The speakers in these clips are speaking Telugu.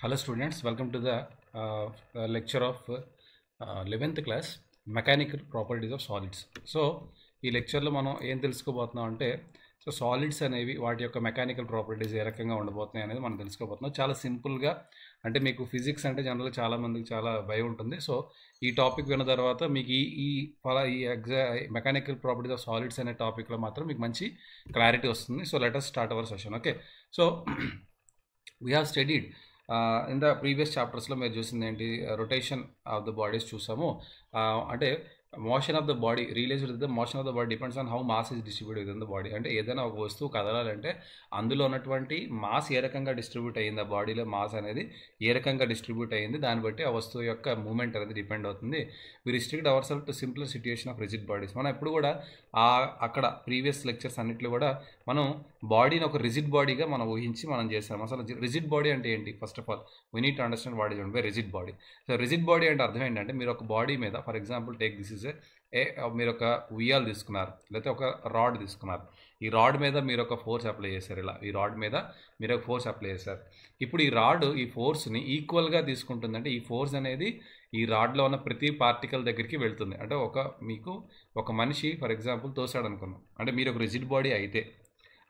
Hello students, welcome to the lecture of 11th class Mechanical Properties of Solids. So ఈ లెక్చర్లో మనం ఏం తెలుసుకోబోతున్నాం అంటే సాలిడ్స్ అనేవి వాటి యొక్క మెకానికల్ ప్రాపర్టీస్ ఏ రకంగా ఉండబోతున్నాయి అనేది మనం తెలుసుకోబోతున్నాం. చాలా సింపుల్గా, అంటే మీకు ఫిజిక్స్ అంటే జనరల్గా చాలామందికి చాలా భయం ఉంటుంది. సో ఈ టాపిక్ విన్న తర్వాత మీకు ఈ మెకానికల్ ప్రాపర్టీస్ ఆఫ్ సాలిడ్స్ అనే టాపిక్లో మాత్రం మీకు మంచి క్లారిటీ వస్తుంది. So let us start our session. Okay, so we have studied in the previous చాప్టర్స్లో మీరు చూసింది ఏంటి, రొటేషన్ ఆఫ్ ద బాడీస్ చూసాము. అంటే motion of the body related the motion of the body depends on how mass is distribute within the body. అంటే ఏదైనా ఒక వస్తువు కదలాలంటే అందులో ఉన్నటువంటి మాస్ ఏ రకంగా డిస్ట్రిబ్యూట్ అయ్యింది, ఆ బాడీలో మాస్ అనేది ఏ రకంగా డిస్ట్రిబ్యూట్ అయ్యింది, దాన్ని బట్టి ఆ వస్తువు యొక్క మూమెంట్ అనేది డిపెండ్ అవుతుంది. We restrict ourself to simpler situation of rigid bodies. మనం ఎప్పుడు కూడా అక్కడ ప్రీవియస్ లెక్చర్స్ అన్నింటిలో కూడా మనం బాడీని ఒక రిజిడ్ బాడీగా మనం ఊహించి మనం చేసాం. అసలు రిజిడ్ బాడీ అంటే ఏంటి? First of all we need to understand what is by rigid body. So rigid body అంటే అర్థం ఏంటంటే, మీరు ఒక బాడీ మీద, for example take this is మీరు ఒక ఉయ్యాలు తీసుకున్నారు, లేకపోతే ఒక రాడ్ తీసుకున్నారు. ఈ రాడ్ మీద మీరు ఒక ఫోర్స్ అప్లై చేశారు. ఇలా ఈ రాడ్ మీద మీరు ఒక ఫోర్స్ అప్లై చేశారు. ఇప్పుడు ఈ రాడ్ ఈ ఫోర్స్ని ఈక్వల్గా తీసుకుంటుంది. అంటే ఈ ఫోర్స్ అనేది ఈ రాడ్లో ఉన్న ప్రతి పార్టికల్ దగ్గరికి వెళ్తుంది. అంటే మీకు ఒక మనిషి ఫర్ ఎగ్జాంపుల్ తోసాడు అనుకున్నాం, అంటే మీరు ఒక రిజిడ్ బాడీ అయితే,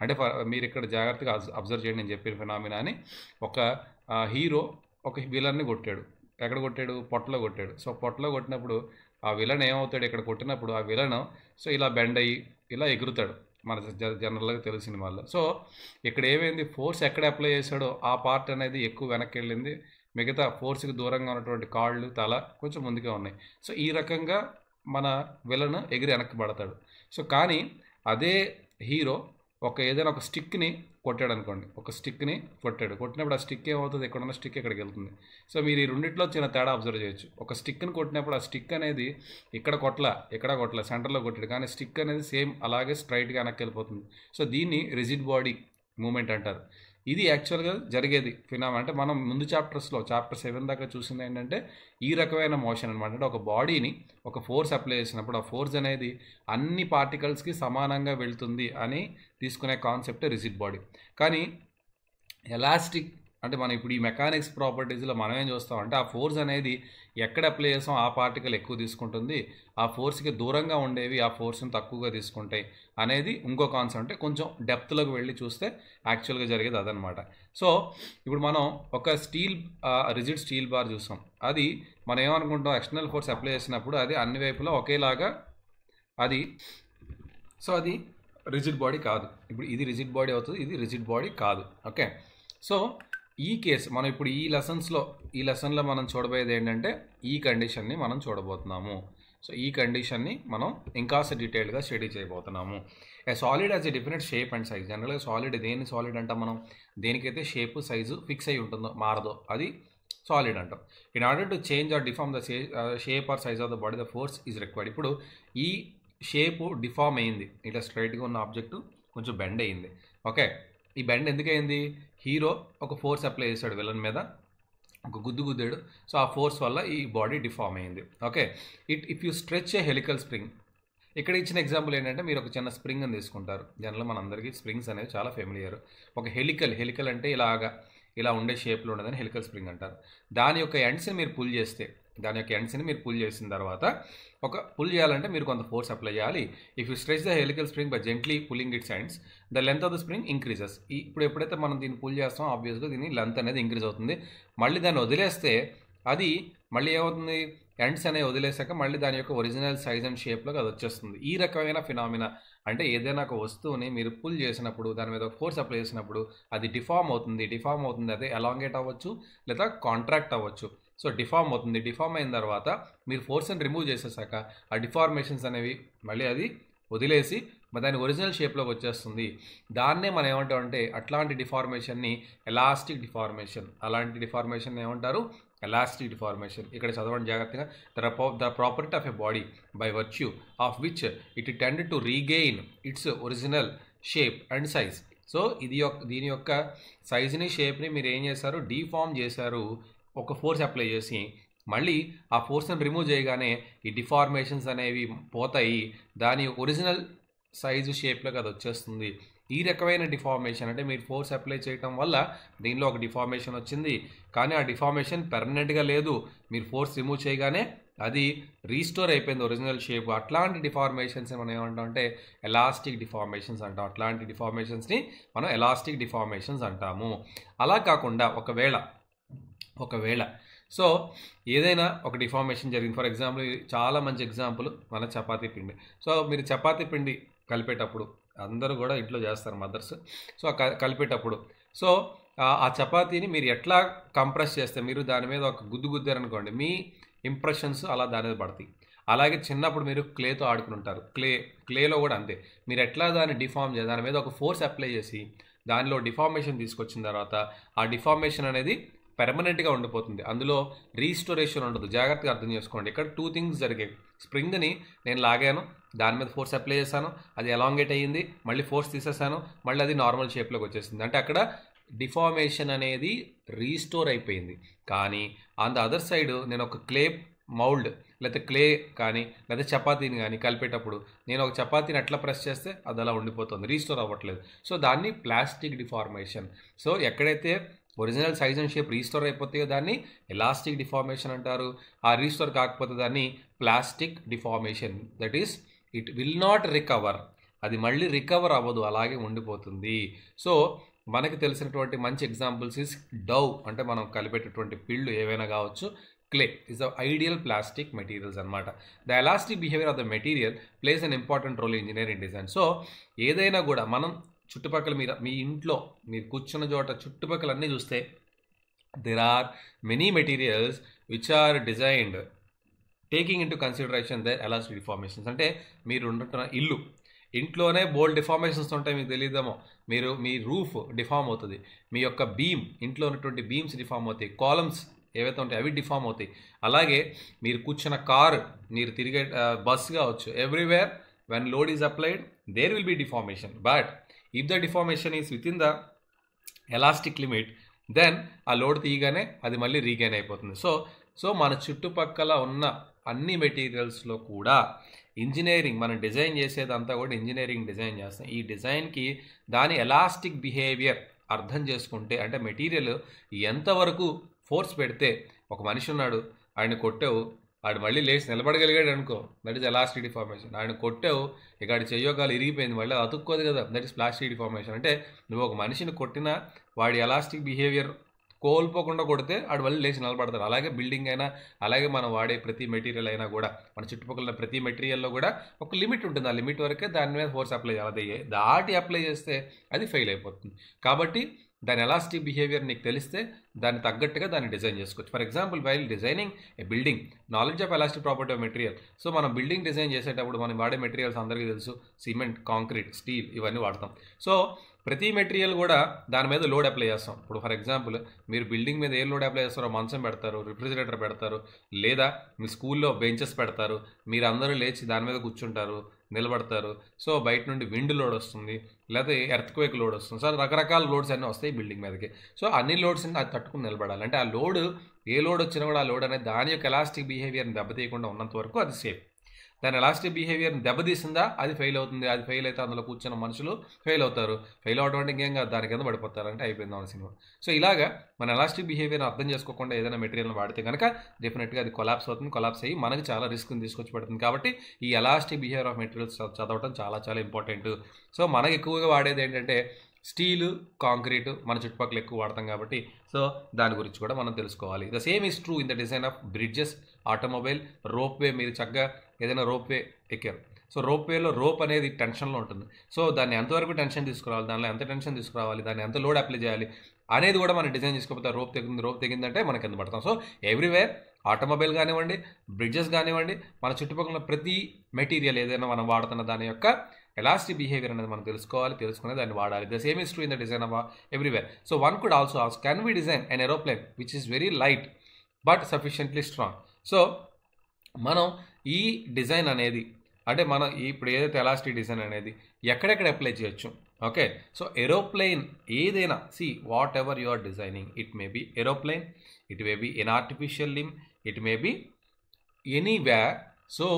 అంటే మీరు ఇక్కడ జాగ్రత్తగా అబ్జర్వ్ చేయండి నేను చెప్పిన ఫినామినాని. ఒక హీరో ఒక విలన్ని కొట్టాడు. ఎక్కడ కొట్టాడు? పొట్టలో కొట్టాడు. సో పొట్టలో కొట్టినప్పుడు ఆ విలన్ ఏమవుతాడు? ఇక్కడ కొట్టినప్పుడు ఆ విలన్ సో ఇలా బెండ్ అయ్యి ఇలా ఎగురుతాడు, మన జనరల్గా తెలిసిన వాళ్ళు. సో ఇక్కడ ఏమైంది, ఫోర్స్ ఎక్కడ అప్లై చేశాడో ఆ పార్ట్ అనేది ఎక్కువ వెనక్కి వెళ్ళింది, మిగతా ఫోర్స్కి దూరంగా ఉన్నటువంటి కాళ్ళు తల కొంచెం ముందుగా ఉన్నాయి. సో ఈ రకంగా మన విలన్ ఎగిరి వెనక్కి పడతాడు. సో కానీ అదే హీరో ఏదైనా ఒక స్టిక్ని కొట్టాడు అనుకోండి, ఒక స్టిక్ని కొట్టినప్పుడు ఆ స్టిక్ ఏమవుతుంది, ఎక్కడున్న స్టిక్ ఎక్కడికి వెళ్తుంది. సో మీరు ఈ రెండిట్లో చిన్న తేడా అబ్జర్వ్ చేయొచ్చు. ఒక స్టిక్ని కొట్టినప్పుడు ఆ స్టిక్ అనేది ఇక్కడ కొట్టల సెంటర్లో కొట్టాడు, కానీ స్టిక్ అనేది సేమ్ అలాగే స్ట్రైట్గా వెనక్కి వెళ్ళిపోతుంది. సో దీన్ని రిజిడ్ బాడీ మూమెంట్ అంటారు. ఇది యాక్చువల్గా జరిగేది ఫినామినా. అంటే మనం ముందు చాప్టర్ 7 దాకా చూసింది ఏంటంటే ఈ రకమైన మోషన్ అనమాట. అంటే ఒక బాడీని ఒక ఫోర్స్ అప్లై చేసినప్పుడు ఆ ఫోర్స్ అనేది అన్ని పార్టికల్స్కి సమానంగా వెళ్తుంది అని తీసుకునే కాన్సెప్ట్ రిజిడ్ బాడీ. కానీ ఎలాస్టిక్ అంటే మనం ఇప్పుడు ఈ మెకానిక్స్ ప్రాపర్టీస్లో మనం ఏం చూస్తామంటే ఆ ఫోర్స్ అనేది ఎక్కడ అప్లై చేస్తాం ఆ పార్టికల్ ఎక్కువ తీసుకుంటుంది, ఆ ఫోర్స్కి దూరంగా ఉండేవి ఆ ఫోర్స్ని తక్కువగా తీసుకుంటాయి అనేది ఇంకో కాన్సెప్ట్. అంటే కొంచెం డెప్త్లోకి వెళ్ళి చూస్తే యాక్చువల్గా జరిగేది అదనమాట. సో ఇప్పుడు మనం ఒక రిజిడ్ స్టీల్ బార్ చూసాం. అది మనం ఏమనుకుంటాం, ఎక్స్టర్నల్ ఫోర్స్ అప్లై చేసినప్పుడు అది అన్ని వైపులా ఒకేలాగా అది రిజిడ్ బాడీ కాదు. ఇప్పుడు ఇది రిజిడ్ బాడీ అవుతుంది, ఇది రిజిడ్ బాడీ కాదు. ఓకే, సో ఈ కేసు మనం ఇప్పుడు ఈ లెసన్లో మనం చూడబోయేది ఏంటంటే ఈ కండిషన్ని మనం చూడబోతున్నాము. సో ఈ కండిషన్ని మనం ఇంకాస్త డీటెయిల్గా స్టడీ చేయబోతున్నాము. A solid as a different shape and size. జనరల్గా సాలిడ్ అంటాం మనం దేనికైతే షేప్ సైజు ఫిక్స్ అయి ఉంటుందో, మారదో, అది సాలిడ్ అంటాం. In order to change or deform the shape or size of the body the force is required. ఇప్పుడు ఈ షేపు డిఫార్మ్ అయింది, ఇట్లా స్ట్రైట్గా ఉన్న ఆబ్జెక్టు కొంచెం బెండ్ అయింది. ఓకే, ఈ బెండ్ ఎందుకయింది? హీరో ఒక ఫోర్స్ అప్లై చేశాడు విలన్ మీద, ఒక గుద్దాడు. సో ఆ ఫోర్స్ వల్ల ఈ బాడీ డిఫార్మ్ అయింది. Okay, if you stretch A helical spring. ఇక్కడ ఇచ్చిన ఎగ్జాంపుల్ ఏంటంటే, మీరు ఒక చిన్న స్ప్రింగ్ అని తీసుకుంటారు. జనరల్గా మనందరికీ స్ప్రింగ్స్ అనేవి చాలా ఫెమిలియర్. ఒక హెలికల్ అంటే ఇలా ఉండే షేప్లో ఉండదని హెలికల్ స్ప్రింగ్ అంటారు. దాని యొక్క ఎండ్స్ని మీరు పుల్ చేసిన తర్వాత పుల్ చేయాలంటే మీరు కొంత ఫోర్స్ అప్లై చేయాలి. If you stretch the helical spring by gently pulling it's ends the length of the spring increases. ఇప్పుడు ఎప్పుడైతే మనం దీన్ని పుల్ చేస్తామో ఆబ్వియస్గా దీని లెంత్ అనేది ఇంక్రీజ్ అవుతుంది. మళ్ళీ దాన్ని వదిలేస్తే అది మళ్ళీ ఏమవుతుంది, ఎండ్స్ అనేవి వదిలేసాక మళ్ళీ దాని యొక్క ఒరిజినల్ సైజ్ అండ్ షేప్లోకి అది వచ్చేస్తుంది. ఈ రకమైన ఫినామినా అంటే ఏదైనా ఒక వస్తువుని మీరు పుల్ చేసినప్పుడు, దాని మీద ఫోర్స్ అప్లై చేసినప్పుడు అది డిఫార్మ్ అవుతుంది. అదే ఎలాంగేట్ అవ్వచ్చు లేదా కాంట్రాక్ట్ అవ్వచ్చు. సో డిఫార్మ్ అయిన తర్వాత మీరు ఫోర్స్ని రిమూవ్ చేసేసాక ఆ డిఫార్మేషన్స్ అనేవి మళ్ళీ అది వదిలేసి దాని ఒరిజినల్ షేప్లోకి వచ్చేస్తుంది. దాన్నే మనం ఏమంటామంటే అట్లాంటి డిఫార్మేషన్ని ఎలాస్టిక్ డిఫార్మేషన్. అలాంటి డిఫార్మేషన్ ఏమంటారు? Elastic deformation. ఇక్కడ చదవండి జాగ్రత్తగా. The property of a body by virtue of which it tend to regain it's original shape and size. So దీని యొక్క సైజ్ని షేప్ని మీరు ఏం చేశారు, డీఫార్మ్ చేశారు ఒక ఫోర్స్ అప్లై చేసి. మళ్ళీ ఆ ఫోర్స్ని రిమూవ్ చేయగానే ఈ డిఫార్మేషన్స్ అనేవి పోతాయి, దాని ఒరిజినల్ సైజు షేప్లోకి అది వచ్చేస్తుంది. ఈ రకమైన డిఫార్మేషన్ అంటే మీరు ఫోర్స్ అప్లై చేయటం వల్ల దీనిలో ఒక డిఫార్మేషన్ వచ్చింది, కానీ ఆ డిఫార్మేషన్ పెర్మనెంట్గా లేదు. మీరు ఫోర్స్ రిమూవ్ చేయగానే అది రీస్టోర్ అయిపోయింది ఒరిజినల్ షేప్. అట్లాంటి డిఫార్మేషన్స్ మనం ఏమంటాం అంటే ఎలాస్టిక్ డిఫార్మేషన్స్ అంటాం. అట్లాంటి డిఫార్మేషన్స్ని మనం ఎలాస్టిక్ డిఫార్మేషన్స్ అంటాము. అలా కాకుండా ఒకవేళ సో ఏదైనా ఒక డిఫార్మేషన్ జరిగింది, ఫర్ ఎగ్జాంపుల్ చాలా మంచి ఎగ్జాంపుల్ మన చపాతీ పిండి. సో మీరు చపాతీ పిండి కలిపేటప్పుడు అందరూ కూడా ఇంట్లో చేస్తారు మదర్స్. సో కలిపేటప్పుడు సో ఆ చపాతీని మీరు ఎట్లా కంప్రెస్ చేస్తే, మీరు దాని మీద ఒక గుద్దారనుకోండి, మీ ఇంప్రెషన్స్ అలా దాని మీద పడతాయి. అలాగే చిన్నప్పుడు మీరు క్లేతో ఆడుకుని ఉంటారు, క్లేలో కూడా అంతే. మీరు ఎట్లా దాన్ని డిఫార్మ్ చేయాలి, దాని మీద ఒక ఫోర్స్ అప్లై చేసి దానిలో డిఫార్మేషన్ తీసుకొచ్చిన తర్వాత ఆ డిఫార్మేషన్ అనేది పెర్మనెంట్గా ఉండిపోతుంది. అందులో రీస్టోరేషన్ ఉండదు. జాగ్రత్తగా అర్థం చేసుకోండి. ఇక్కడ 2 థింగ్స్ జరిగాయి. స్ప్రింగ్ని నేను లాగాను, దాని మీద ఫోర్స్ అప్లై చేశాను, అది ఎలాంగేట్ అయ్యింది, మళ్ళీ ఫోర్స్ తీసేసాను, మళ్ళీ అది నార్మల్ షేప్లోకి వచ్చేసింది. అంటే అక్కడ డిఫార్మేషన్ అనేది రీస్టోర్ అయిపోయింది. కానీ ఆన్ ద అదర్ సైడ్ నేను ఒక క్లే మౌల్డ్ లేకపోతే క్లే కానీ లేదా చపాతీని కానీ కలిపేటప్పుడు నేను ఒక చపాతీని ఎట్లా ప్రెస్ చేస్తే అది అలా ఉండిపోతుంది, రీస్టోర్ అవ్వట్లేదు. సో దాన్ని ప్లాస్టిక్ డిఫార్మేషన్. సో ఎక్కడైతే original size and shape restore అయిపోతాయో దాన్ని ఎలాస్టిక్ డిఫార్మేషన్ అంటారు. ఆ రీస్టోర్ కాకపోతే దాన్ని plastic deformation. That is it will not recover. అది మళ్ళీ రికవర్ అవ్వదు, అలాగే ఉండిపోతుంది. సో మనకి తెలిసినటువంటి మంచి ఎగ్జాంపుల్స్ ఇస్ డౌ, అంటే మనం కలిపేటటువంటి పిళ్ళు ఏవైనా కావచ్చు. Clay is the ideal plastic materials అనమాట. The elastic behaviour of the material plays an important role in engineering design. So ఏదైనా కూడా మనం చుట్టుపక్కల మీ ఇంట్లో మీరు కూర్చున్న చోట చుట్టుపక్కల అన్నీ చూస్తే there are many materials which are designed taking into consideration the elastic deformations. అంటే మీరు ఉంటున్న ఇంట్లోనే బోల్డ్ డిఫార్మేషన్స్ ఉంటాయి, మీకు తెలియదేమో. మీ రూఫ్ డిఫార్మ్ అవుతుంది, మీ యొక్క బీమ్, ఇంట్లో ఉన్నటువంటి బీమ్స్ డిఫార్మ్ అవుతాయి, కాలమ్స్ ఏవైతే ఉంటాయి అవి డిఫార్మ్ అవుతాయి. అలాగే మీరు కూర్చున్న కారు, మీరు తిరిగే బస్ కావచ్చు, everywhere when load is applied there will be deformation. But if the deformation is within the elastic limit then ఆ లోడ్ తీయగానే అది మళ్ళీ రీగైన్ అయిపోతుంది. సో మన చుట్టుపక్కల ఉన్న అన్ని మెటీరియల్స్లో కూడా ఇంజనీరింగ్ మనం డిజైన్ చేసేదంతా కూడా ఇంజనీరింగ్ డిజైన్ చేస్తాం. ఈ డిజైన్కి దాని ఎలాస్టిక్ బిహేవియర్ అర్థం చేసుకుంటే, అంటే మెటీరియల్ ఎంతవరకు ఫోర్స్ పెడితే, ఒక మనిషి ఉన్నాడు, ఆయన కొట్టావు, ఆడు మళ్ళీ లేచి నిలబడగలిగాడు అనుకో, దట్ ఈస్ ఎలాస్టిక్ డిఫార్మేషన్. ఆయన కొట్టావు, ఇక ఆడి చెయ్యోగాలు ఇరిగిపోయింది, మళ్ళీ అతుక్కోదు కదా, దట్ ఈస్ ప్లాస్టిక్ డిఫార్మేషన్. అంటే నువ్వు ఒక మనిషిని కొట్టినా వాడి ఎలాస్టిక్ బిహేవియర్ కోల్పోకుండా కొడితే ఆడు మళ్ళీ లేచి నిలబడతారు. అలాగే బిల్డింగ్ అయినా, అలాగే మనం వాడే ప్రతి మెటీరియల్ అయినా కూడా, మన చుట్టుపక్కల ప్రతి మెటీరియల్లో కూడా ఒక లిమిట్ ఉంటుంది. ఆ లిమిట్ వరకే దాని మీద ఫోర్స్ అప్లై చేయాలి. దాటి అప్లై చేస్తే అది ఫెయిల్ అయిపోతుంది. కాబట్టి దాని ఎలాస్టిక్ బిహేవియర్ నీకు తెలిస్తే దాన్ని తగ్గట్టుగా దాన్ని డిజైన్ చేసుకోవచ్చు. For example while designing A building, knowledge of elastic property of material. So మనం బిల్డింగ్ డిజైన్ చేసేటప్పుడు మనం వాడే మెటీరియల్స్ అందరికీ తెలుసు, సిమెంట్, కాంక్రీట్, స్టీల్, ఇవన్నీ వాడతాం. సో ప్రతి మెటీరియల్ కూడా దాని మీద లోడ్ అప్లై చేస్తాం. ఇప్పుడు ఫర్ ఎగ్జాంపుల్ మీరు బిల్డింగ్ మీద ఏ లోడ్ అప్లై చేస్తారో, మంచం పెడతారు, రిఫ్రిజిరేటర్ పెడతారు, లేదా మీ స్కూల్లో బెంచెస్ పెడతారు, మీరు అందరూ లేచి దాని మీద కూర్చుంటారు, నిలబడతారు. సో బయట నుండి విండ్ లోడ్ వస్తుంది, లేకపోతే ఎర్త్క్వేక్ లోడ్ వస్తుంది. సో రకరకాల లోడ్స్ అన్నీ వస్తాయి బిల్డింగ్ మీదకి. సో అన్ని లోడ్స్ని అది తట్టుకుని నిలబడాలి. అంటే ఆ లోడ్, ఏ లోడ్ వచ్చినా కూడా ఆ లోడ్ అనేది దాని యొక్క ఎలాస్టిక్ బిహేవియర్ని దెబ్బతీయకుండా ఉన్నంత వరకు అది సేఫ్. దాని ఎలాస్టిక్ బిహేవియర్ని దెబ్బతీసిందా అది ఫెయిల్ అవుతుంది. అది ఫెయిల్ అయితే అందులో కూర్చున్న మనుషులు ఫెయిల్ అవుతారు. ఫెయిల్ అవడం అంటే ఇంకేం కాదు, దాని కింద పడిపోతారు, అంటే అయిపోయింది మన సినిమా. సో ఇలాగా మన ఎలాస్టిక్ బిహేవియర్ని అర్థం చేసుకోకుండా ఏదైనా మెటీరియల్ని వాడితే కనుక డెఫినెట్గా అది కొలాప్స్ అవుతుంది. కొలాప్స్ అయ్యి మనకి చాలా రిస్క్ని తీసుకొచ్చి పెడుతుంది. కాబట్టి ఈ ఎలాస్టిక్ బిహేవియర్ ఆఫ్ మెటీరియల్స్ చదవడం చాలా చాలా ఇంపార్టెంట్. సో మనకి ఎక్కువగా వాడేది ఏంటంటే స్టీలు, కాంక్రీటు మన చుట్టుపక్కల ఎక్కువ వాడతాం కాబట్టి సో దాని గురించి కూడా మనం తెలుసుకోవాలి. The same is true in the design of bridges, automobile, ropeway. మీరు చక్కగా ఏదైనా రోప్వే ఎక్కారు, సో రోప్వేలో రోప్ అనేది టెన్షన్లో ఉంటుంది. సో దాన్ని ఎంతవరకు టెన్షన్ తీసుకురావాలి, దానిలో ఎంత టెన్షన్ తీసుకురావాలి, దాన్ని ఎంత లోడ్ అప్లై చేయాలి అనేది కూడా మనం డిజైన్ చేసుకోకపోతే రోప్ తెగిందంటే మనకి ఎంత పడతాం. సో ఎవ్రీవేర్ ఆటోమొబైల్ కానివ్వండి, బ్రిడ్జెస్ కానివ్వండి, మన చుట్టుపక్కల ప్రతి మెటీరియల్ ఏదైనా మనం వాడుతున్న దాని యొక్క ఎలాస్టిక్ బిహేవియర్ అనేది మనం తెలుసుకునే దాన్ని వాడాలి. The same is true in the design of everywhere. So one could also ask, can we design an aeroplane which is very light but sufficiently strong? So మనం ఈ డిజైన్ అనేది, అంటే మనం ఇప్పుడు ఏదైతే ఎలాస్టిక్ డిజైన్ అనేది ఎక్కడెక్కడ అప్లై చేయొచ్చు. ఓకే, సో ఏరోప్లేన్ ఏదైనా, see whatever you are designing, it may be aeroplane, it may be an artificial limb, it may be anywhere. So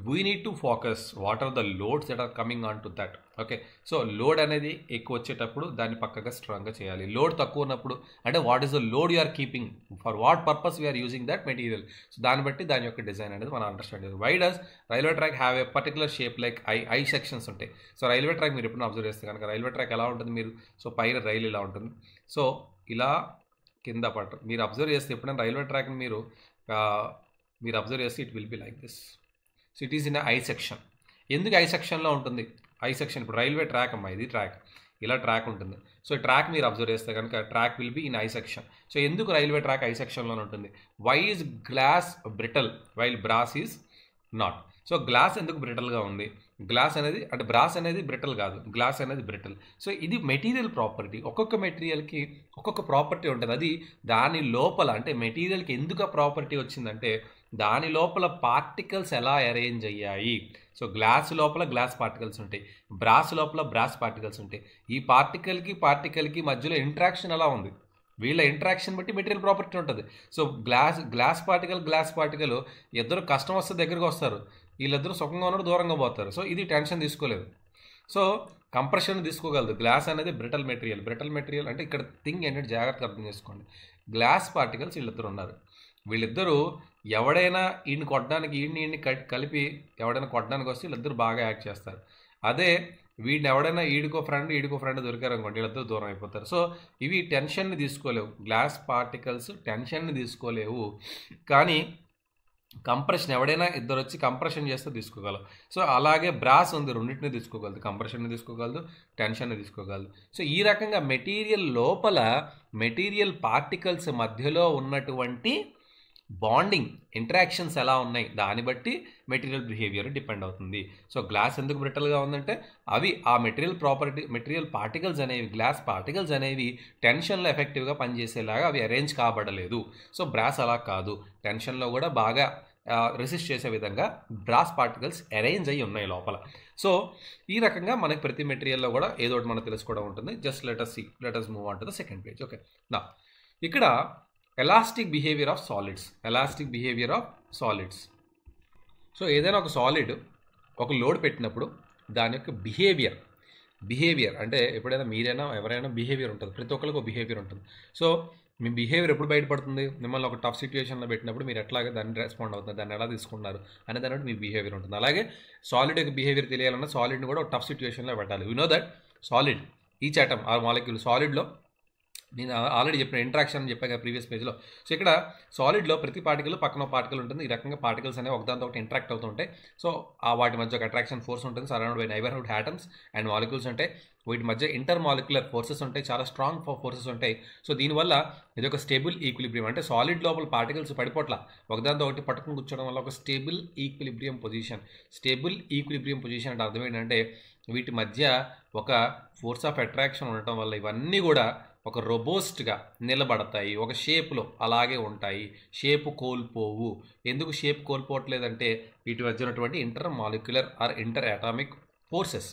we need to focus what are the loads that are coming on to that. Okay, so load అనేది ఎక్కువ వచ్చేటప్పుడు దాన్ని పక్కగా స్ట్రాంగ్గా చేయాలి. లోడ్ తక్కువ ఉన్నప్పుడు అంటే what is the load you are keeping, for what purpose we are using that material. So దాన్ని బట్టి దాని యొక్క డిజైన్ అనేది మనం అండర్స్టాండ్ చేయాలి. Why does railway track have a particular shape like I sections ఉంటాయి. సో రైల్వే ట్రాక్ మీరు ఎప్పుడు అబ్జర్వ్ చేస్తే కనుక రైల్వే ట్రాక్ ఎలా ఉంటుంది, మీరు సో పైన రైలు ఇలా ఉంటుంది, సో ఇలా కింద పట్టు మీరు అబ్జర్వ్ చేస్తే ఎప్పుడైనా రైల్వే ట్రాక్ని మీరు అబ్జర్వ్ చేస్తే it will be like this. So it is in I section. ఎందుకు ఐ సెక్షన్లో ఉంటుంది? ఐ సెక్షన్ ఇప్పుడు రైల్వే ట్రాక్ అమ్మా, ఇది ట్రాక్, ఇలా ట్రాక్ ఉంటుంది. సో ట్రాక్ మీరు అబ్జర్వ్ చేస్తే కనుక track will be in I section. So ఎందుకు రైల్వే ట్రాక్ ఐ సెక్షన్లో ఉంటుంది? Why is glass brittle while brass is not. So glass ఎందుకు బ్రిటల్గా ఉంది? గ్లాస్ అనేది అంటే బ్రాస్ అనేది బ్రిటల్ కాదు, గ్లాస్ అనేది బ్రిటల్. సో ఇది మెటీరియల్ ప్రాపర్టీ. ఒక్కొక్క మెటీరియల్కి ఒక్కొక్క ప్రాపర్టీ ఉంటుంది. అది దాని లోపల అంటే మెటీరియల్కి ఎందుకు ఆ ప్రాపర్టీ వచ్చిందంటే దాని లోపల పార్టికల్స్ ఎలా అరేంజ్ అయ్యాయి. సో గ్లాస్ లోపల గ్లాస్ పార్టికల్స్ ఉంటాయి, బ్రాస్ లోపల బ్రాస్ పార్టికల్స్ ఉంటాయి. ఈ పార్టికల్కి మధ్యలో ఇంట్రాక్షన్ ఎలా ఉంది, వీళ్ళ ఇంట్రాక్షన్ బట్టి మెటీరియల్ ప్రాపర్టీ ఉంటుంది. సో గ్లాస్ పార్టికల్ ఇద్దరు కష్టం వస్తే దగ్గరికి వస్తారు, వీళ్ళిద్దరూ సుఖంగా ఉన్నప్పుడు దూరంగా పోతారు. సో ఇది టెన్షన్ తీసుకోలేదు. సో కంప్రెషన్ తీసుకోగలదు. గ్లాస్ అనేది బ్రిటల్ మెటీరియల్ అంటే ఇక్కడ థింగ్ ఏంటంటే జాగ్రత్తగా అర్థం చేసుకోండి. గ్లాస్ పార్టికల్స్ వీళ్ళిద్దరు ఉన్నారు, వీళ్ళిద్దరూ ఎవడైనా ఈయన్ని కొట్టడానికి ఈయన్ని కలిపి ఎవడైనా కొట్టడానికి వస్తే వీళ్ళిద్దరు బాగా యాక్ట్ చేస్తారు. అదే వీడిని ఎవడైనా ఈడికో ఫ్రెండ్ దొరికారు అనుకోండి, వీళ్ళిద్దరు దూరం అయిపోతారు. సో ఇవి టెన్షన్ని తీసుకోలేవు, గ్లాస్ పార్టికల్స్ టెన్షన్ని తీసుకోలేవు. కానీ కంప్రెషన్ ఎవడైనా ఇద్దరు వచ్చి కంప్రెషన్ చేస్తే తీసుకోగలరు. సో అలాగే బ్రాస్ ఉంది, రెండింటిని తీసుకోగలదు, కంప్రెషన్ని తీసుకోగలదు, టెన్షన్ని తీసుకోగలదు. సో ఈ రకంగా మెటీరియల్ లోపల మెటీరియల్ పార్టికల్స్ మధ్యలో ఉన్నటువంటి బాండింగ్ ఇంటరాక్షన్స్ ఎలా ఉన్నాయి దాన్ని బట్టి మెటీరియల్ బిహేవియర్ డిపెండ్ అవుతుంది. సో గ్లాస్ ఎందుకు బ్రిటల్గా ఉందంటే అవి ఆ మెటీరియల్ పార్టికల్స్ అనేవి గ్లాస్ పార్టికల్స్ అనేవి టెన్షన్లో ఎఫెక్టివ్గా పనిచేసేలాగా అవి అరేంజ్ కాబడలేదు. సో బ్రాస్ అలా కాదు, టెన్షన్లో కూడా బాగా రెసిస్ట్ చేసే విధంగా బ్రాస్ పార్టికల్స్ అరేంజ్ అయ్యి ఉన్నాయి లోపల. సో ఈ రకంగా మనకి ప్రతి మెటీరియల్లో కూడా ఏదో ఒకటి మనకు తెలుసుకోవడం ఉంటుంది. Just let us move on to the second page. Okay, నా ఇక్కడ elastic behaviour of solids. So ఏదైనా ఒక సాలిడ్ ఒక లోడ్ పెట్టినప్పుడు దాని యొక్క బిహేవియర్ అంటే ఎప్పుడైనా మీరైనా ఎవరైనా బిహేవియర్ ఉంటుంది, ప్రతి ఒక్కరికి ఒక బిహేవియర్ ఉంటుంది. సో మీ బిహేవియర్ ఎప్పుడు బయటపడుతుంది? మిమ్మల్ని ఒక టఫ్ సిచ్యువేషన్లో పెట్టినప్పుడు మీరు ఎట్లాగా దాన్ని రెస్పాండ్ అవుతుంది, దాన్ని ఎలా తీసుకున్నారు అనే దాని బట్టి మీ బిహేవియర్ ఉంటుంది. అలాగే సాలిడ్ యొక్క బిహేవియర్ తెలియాలన్నా సాలిడ్ని కూడా ఒక టఫ్ సిచ్యువేషన్లో పెట్టాలి. You know that solid each atom or molecule సాలిడ్లో నేను ఆల్రెడీ చెప్పిన ఇంట్రాక్షన్ అని చెప్పాను ప్రీవియస్ పేజ్లో. సో ఇక్కడ సాలిడ్లో ప్రతి పార్టికల్ పక్కన పార్టికల్ ఉంటుంది. ఈ రకంగా పార్టికల్స్ అనేవి ఒకదాంతో ఒకటి ఇంట్రాక్ట్ అవుతూ ఉంటాయి. సో వాటి మధ్య ఒక అట్రాక్షన్ ఫోర్స్ ఉంటుంది, surround by neighbourhood atoms and molecules ఉంటాయి. వీటి మధ్య ఇంటర్ మాలిక్యులర్ ఫోర్సెస్ ఉంటాయి, చాలా స్ట్రాంగ్ ఫోర్సెస్ ఉంటాయి. సో దీనివల్ల ఇది ఒక స్టేబుల్ ఈక్విలిబ్రియం అంటే సాలిడ్ లోపల పార్టికల్స్ పడిపోట్ల ఒకదాంతో ఒకటి పట్టుకుని కూర్చోవడం వల్ల ఒక స్టేబుల్ ఈక్విలిబ్రియం పొజిషన్ అంటే అర్థం ఏంటంటే వీటి మధ్య ఒక ఫోర్స్ ఆఫ్ అట్రాక్షన్ ఉండటం వల్ల ఇవన్నీ కూడా ఒక రోబోస్ట్గా నిలబడతాయి, ఒక షేప్లో అలాగే ఉంటాయి, షేప్ కోల్పోవు. ఎందుకు షేప్ కోల్పోవట్లేదంటే వీటి మధ్య ఉన్నటువంటి inter molecular are inter atomic forces.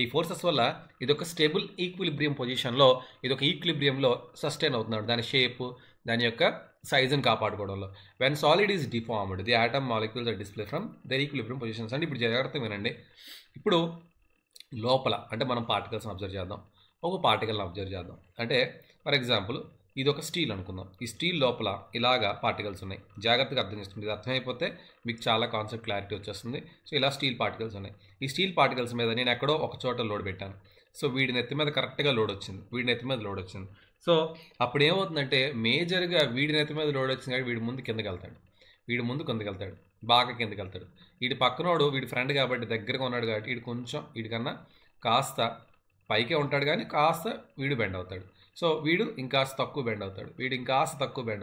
ఈ ఫోర్సెస్ వల్ల ఇది ఒక స్టేబుల్ ఈక్విలిబ్రియం పొజిషన్లో ఇది ఒక ఈక్విలిబ్రియంలో సస్టైన్ అవుతున్నాడు, దాని షేప్ దాని యొక్క సైజుని కాపాడుకోవడంలో. When solid is deformed the atom molecules are display from their equilibrium positions. అంటే ఇప్పుడు జాగ్రత్తగా వినండి. ఇప్పుడు లోపల అంటే మనం పార్టికల్స్ని అబ్జర్వ్ చేద్దాం, ఒక పార్టికల్ని అబ్జర్వ్ చేద్దాం. అంటే ఫర్ ఎగ్జాంపుల్ ఇది ఒక స్టీల్ అనుకుందాం. ఈ స్టీల్ లోపల ఇలాగా పార్టికల్స్ ఉన్నాయి. జాగ్రత్తగా అర్థం చేసుకుంటే ఇది అర్థమైపోతే మీకు చాలా కాన్సెప్ట్ క్లారిటీ వచ్చేస్తుంది. సో ఇలా స్టీల్ పార్టికల్స్ ఉన్నాయి. ఈ స్టీల్ పార్టికల్స్ మీద నేను ఎక్కడో ఒక చోట లోడ్ పెట్టాను. సో వీడి నెత్తి మీద కరెక్ట్గా లోడ్ వచ్చింది. సో అప్పుడు ఏమవుతుందంటే మేజర్గా వీడి నెత్తి మీద లోడ్ వచ్చింది కాబట్టి వీడి ముందు కిందకి వెళ్తాడు, బాగా కిందకి వెళ్తాడు. వీడి పక్కనోడు వీడి ఫ్రెండ్ కాబట్టి దగ్గరగా ఉన్నాడు కాబట్టి వీడు కొంచెం వీడికన్నా కాస్త పైకే ఉంటాడు కానీ కాస్త వీడు బెండ్ అవుతాడు. సో వీడు ఇంకాస్త తక్కువ బెండ్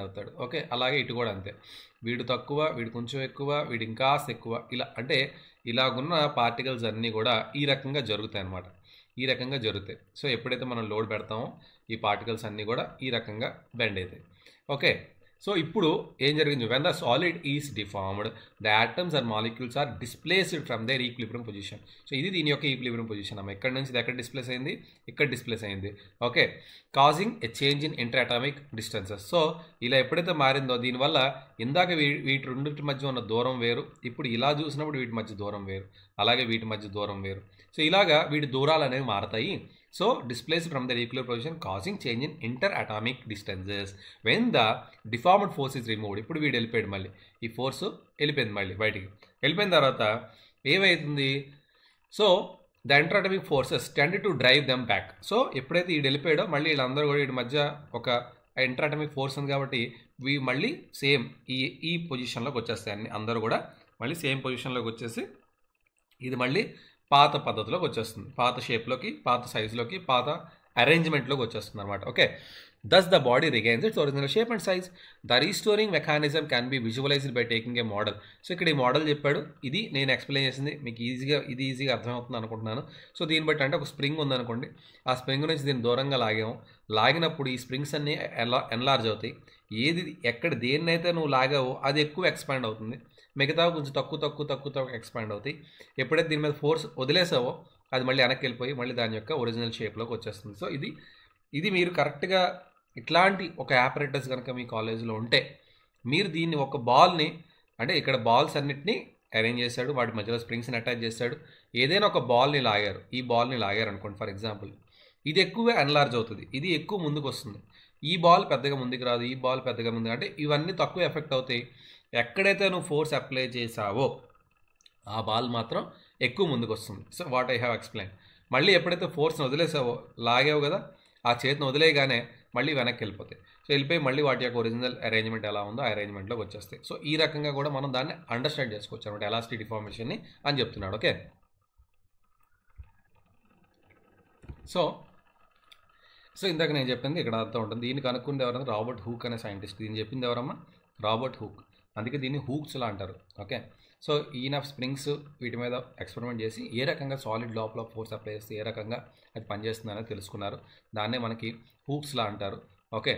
అవుతాడు, ఓకే. అలాగే ఇటు కూడా అంతే, వీడు తక్కువ, వీడు కొంచెం ఎక్కువ, వీడు ఇంకాస్త ఎక్కువ, ఇలా అంటే ఇలాగున్న పార్టికల్స్ అన్నీ కూడా ఈ రకంగా జరుగుతాయి అన్నమాట. సో ఎప్పుడైతే మనం లోడ్ పెడతామో ఈ పార్టికల్స్ అన్నీ కూడా ఈ రకంగా బెండ్ అవుతాయి, ఓకే. సో ఇప్పుడు ఏం జరిగింది, when the solid is deformed the atoms and molecules are displaced from their equilibrium position. So ఇది దీని యొక్క ఈక్విలిబ్రియం పొజిషన్ అమ్మ. ఎక్కడి నుంచి ఎక్కడ డిస్ప్లేస్ అయింది, ఇక్కడ డిస్ప్లేస్ అయింది. Okay, causing a change in inter atomic distances. So ఇలా ఎప్పుడైతే మారిందో దీనివల్ల ఇందాక వీటి రెండింటి మధ్య ఉన్న దూరం వేరు, ఇప్పుడు ఇలా చూసినప్పుడు వీటి మధ్య దూరం వేరు, అలాగే వీటి మధ్య దూరం వేరు. సో ఇలాగా వీటి దూరాలు అనేవి మారతాయి. So displace from the equilibrium position causing change in inter atomic distances when the deformed force is removed. ఇప్పుడు వీడు వెళ్ళిపోయాడు, మళ్ళీ ఈ ఫోర్స్ వెళ్ళిపోయింది, మళ్ళీ బయటికి వెళ్ళిపోయిన తర్వాత ఏమవుతుంది, so the inter atomic forces tend to drive them back. So ఎప్పుడైతే వీడు వెళ్ళిపోయాడో మళ్ళీ వీళ్ళందరూ కూడా వీడి మధ్య ఒక ఇంటర్ అటామిక్ ఫోర్స్ ఉంది కాబట్టి మళ్ళీ సేమ్ ఈ పొజిషన్లోకి వచ్చేస్తాయి. అన్ని అందరూ కూడా మళ్ళీ సేమ్ పొజిషన్లోకి వచ్చేసి ఇది మళ్ళీ పాత పద్ధతిలోకి వచ్చేస్తుంది, పాత షేప్లోకి, పాత సైజులోకి, పాత అరేంజ్మెంట్లోకి వచ్చేస్తుంది అనమాట. Okay, thus the body regains its original shape and size. The restoring mechanism can be visualized by taking a model. So ఇక్కడ ఈ మోడల్ చెప్పాడు, ఇది నేను ఎక్స్ప్లెయిన్ చేసింది మీకు ఈజీగా అర్థమవుతుంది అనుకుంటున్నాను. సో దీన్ని బట్టి అంటే ఒక స్ప్రింగ్ ఉందనుకోండి, ఆ స్ప్రింగ్ నుంచి దీన్ని దూరంగా లాగినప్పుడు ఈ స్ప్రింగ్స్ అన్నీ ఎన్లార్జ్ అవుతాయి. దేన్నైతే నువ్వు లాగావో అది ఎక్కువ ఎక్స్పాండ్ అవుతుంది, మిగతా కొంచెం తక్కువ ఎక్స్పాండ్ అవుతాయి. ఎప్పుడైతే దీని మీద ఫోర్స్ వదిలేసావో అది మళ్ళీ వెనక్కి వెళ్ళిపోయి మళ్ళీ దాని యొక్క ఒరిజినల్ షేప్లోకి వచ్చేస్తుంది. సో ఇది మీరు కరెక్ట్గా ఇట్లాంటి ఒక యాపరేటస్ కనుక మీ కాలేజీలో ఉంటే మీరు దీన్ని ఒక బాల్ని, అంటే ఇక్కడ బాల్స్ అన్నిటినీ అరేంజ్ చేశాడు, వాటి మధ్యలో స్ప్రింగ్స్ని అటాచ్ చేశాడు, ఏదైనా ఒక బాల్ని లాగారు, ఈ బాల్ని లాగారు అనుకోండి ఫర్ ఎగ్జాంపుల్, ఇది ఎక్కువగా ఎన్లార్జ్ అవుతుంది, ఇది ఎక్కువ ముందుకు వస్తుంది, ఈ బాల్ పెద్దగా ముందుకు రాదు, ఈ బాల్ పెద్దగా ముందుకు, అంటే ఇవన్నీ తక్కువ ఎఫెక్ట్ అవుతాయి. ఎక్కడైతే నువ్వు ఫోర్స్ అప్లై చేసావో ఆ బాల్ మాత్రం ఎక్కువ ముందుకు వస్తుంది. So what I have explain. మళ్ళీ ఎప్పుడైతే ఫోర్స్ని వదిలేసావో, లాగావు కదా, ఆ చేతిని వదిలేయగానే మళ్ళీ వెనక్కి వెళ్ళిపోతాయి. సో వెళ్ళిపోయి మళ్ళీ వాటి యొక్క ఒరిజినల్ అరేంజ్మెంట్ ఎలా ఉందో ఆ అరేంజ్మెంట్లోకి వచ్చేస్తాయి. సో ఈ రకంగా కూడా మనం దాన్ని అండర్స్టాండ్ చేసుకోవచ్చు అనమాట, ఎలాస్టిక్ డిఫార్మేషన్ని అని చెప్తున్నాడు. ఓకే, సో ఇందాక నేను చెప్పింది ఇక్కడ అర్థం ఉంటుంది. దీన్ని కనుక్కుంది ఎవరన్నా, రాబర్ట్ హూక్ అనే సైంటిస్ట్. దీన్ని చెప్పింది ఎవరమ్మా, రాబర్ట్ హూక్. అందుకే దీన్ని హూక్స్లా అంటారు. ఓకే, సో ఈయన స్ప్రింగ్స్ వీటి మీద ఎక్స్పెరిమెంట్ చేసి ఏ రకంగా సాలిడ్ లోపల ఫోర్స్ అప్లై చేస్తే ఏ రకంగా అది పనిచేస్తుంది అనేది తెలుసుకున్నారు. దాన్నే మనకి హూక్స్లా అంటారు. ఓకే,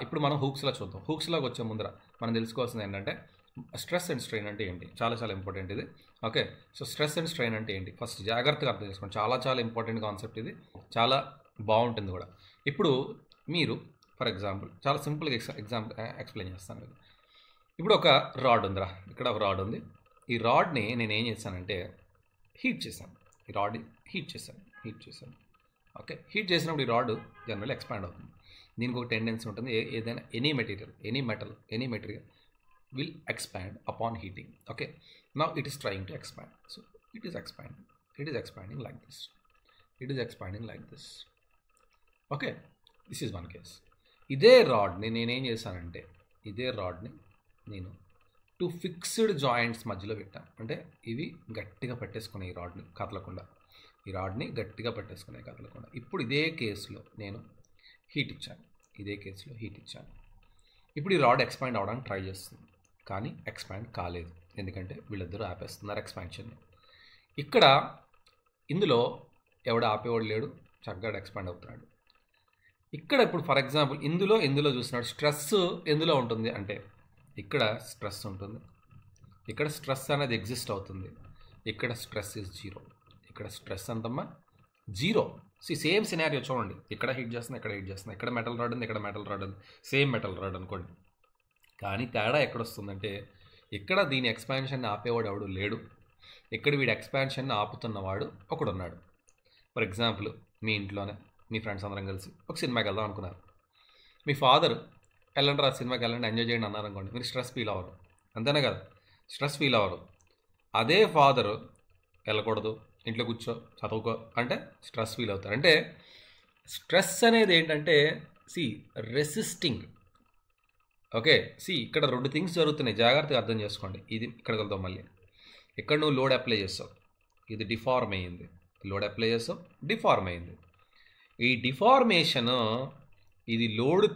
ఇప్పుడు మనం హూక్స్లా చూద్దాం. హూక్స్లాకి వచ్చే ముందర మనం తెలుసుకోవాల్సింది ఏంటంటే స్ట్రెస్ అండ్ స్ట్రెయిన్ అంటే ఏంటి, చాలా ఇంపార్టెంట్ ఇది. Okay, so stress and strain అంటే ఏంటి ఫస్ట్ జాగ్రత్తగా అర్థం చేసుకోండి. చాలా ఇంపార్టెంట్ కాన్సెప్ట్ ఇది, చాలా బాగుంటుంది కూడా. ఇప్పుడు మీరు ఫర్ ఎగ్జాంపుల్ చాలా సింపుల్గా ఎక్స్ప్లెయిన్ చేస్తాను మీకు. ఇప్పుడు ఒక రాడ్ ఉందిరా, ఇక్కడ ఒక రాడ్ ఉంది. ఈ రాడ్ని నేను ఏం చేశానంటే హీట్ చేశాను. ఈ రాడ్ హీట్ చేశాను. ఓకే, హీట్ చేసినప్పుడు ఈ రాడ్ జనరల్ ఎక్స్పాండ్ అవుతుంది. దీనికి ఒక టెండెన్సీ ఉంటుంది, ఏదైనా any material will expand upon heating. Okay, now it is trying to expand. So it is expanding like this. Okay, this is one case. ఇదే రాడ్ని నేనేం చేశానంటే నేను 2 ఫిక్స్డ్ జాయింట్స్ మధ్యలో పెట్టాను. అంటే ఇవి గట్టిగా పెట్టేసుకున్నాయి, ఈ రాడ్ని గట్టిగా పెట్టేసుకున్నాయి కదలకుండా. ఇప్పుడు ఇదే కేసులో నేను హీట్ ఇచ్చాను. ఇప్పుడు ఈ రాడ్ ఎక్స్పాండ్ అవ్వడానికి ట్రై చేస్తుంది, కానీ ఎక్స్పాండ్ కాలేదు, ఎందుకంటే వీళ్ళిద్దరూ ఆపేస్తున్నారు ఎక్స్పాన్షన్ని. ఇందులో ఎవడు ఆపేవాడు లేడు, చక్కగా ఎక్స్పాండ్ అవుతున్నాడు. ఇక్కడ ఇప్పుడు ఫర్ ఎగ్జాంపుల్ ఎందులో చూసినాడు స్ట్రెస్ ఎందులో ఉంటుంది అంటే ఇక్కడ స్ట్రెస్ ఉంటుంది, ఇక్కడ స్ట్రెస్ అనేది ఎగ్జిస్ట్ అవుతుంది, ఇక్కడ స్ట్రెస్ ఇస్ 0. ఇక్కడ స్ట్రెస్ ఎంతమ్మా 0. సేమ్ సినారియో చూడండి, ఇక్కడ హీట్ చేస్తున్నా, ఇక్కడ మెటల్ రాడ్ ఉంది, సేమ్ మెటల్ రాడ్ అనుకోండి. కానీ తేడా ఎక్కడ వస్తుందంటే ఇక్కడ దీని ఎక్స్పాన్షన్ని ఆపేవాడు ఎవడు లేడు, ఇక్కడ వీడి ఎక్స్పాన్షన్ని ఆపుతున్నవాడు ఒకడున్నాడు. ఫర్ ఎగ్జాంపుల్ మీ ఇంట్లోనే మీ ఫ్రెండ్స్ అందరం కలిసి ఒక సినిమాకి వెళ్దాం అనుకున్నారు. మీ ఫాదర్ వెళ్ళండి సినిమాకి వెళ్ళండి ఎంజాయ్ చేయండి అన్నారు అనుకోండి, మీరు స్ట్రెస్ ఫీల్ అవ్వరు, అంతేనా కదా, స్ట్రెస్ ఫీల్ అవ్వరు. అదే ఫాదర్ వెళ్ళకూడదు, ఇంట్లో కూర్చో చదువుకో అంటే స్ట్రెస్ ఫీల్ అవుతారు. అంటే స్ట్రెస్ అనేది ఏంటంటే రెసిస్టింగ్. ఓకే, ఇక్కడ 2 థింగ్స్ జరుగుతున్నాయి, జాగ్రత్తగా అర్థం చేసుకోండి. ఇది ఇక్కడికి వెళ్తాం, మళ్ళీ ఇక్కడ నువ్వు లోడ్ అప్లై చేస్తావు, ఇది డిఫార్మ్ అయ్యింది, లోడ్ అప్లై చేస్తావు, డిఫార్మ్ అయ్యింది. ఈ డిఫార్మేషన్ ఇది లోడ్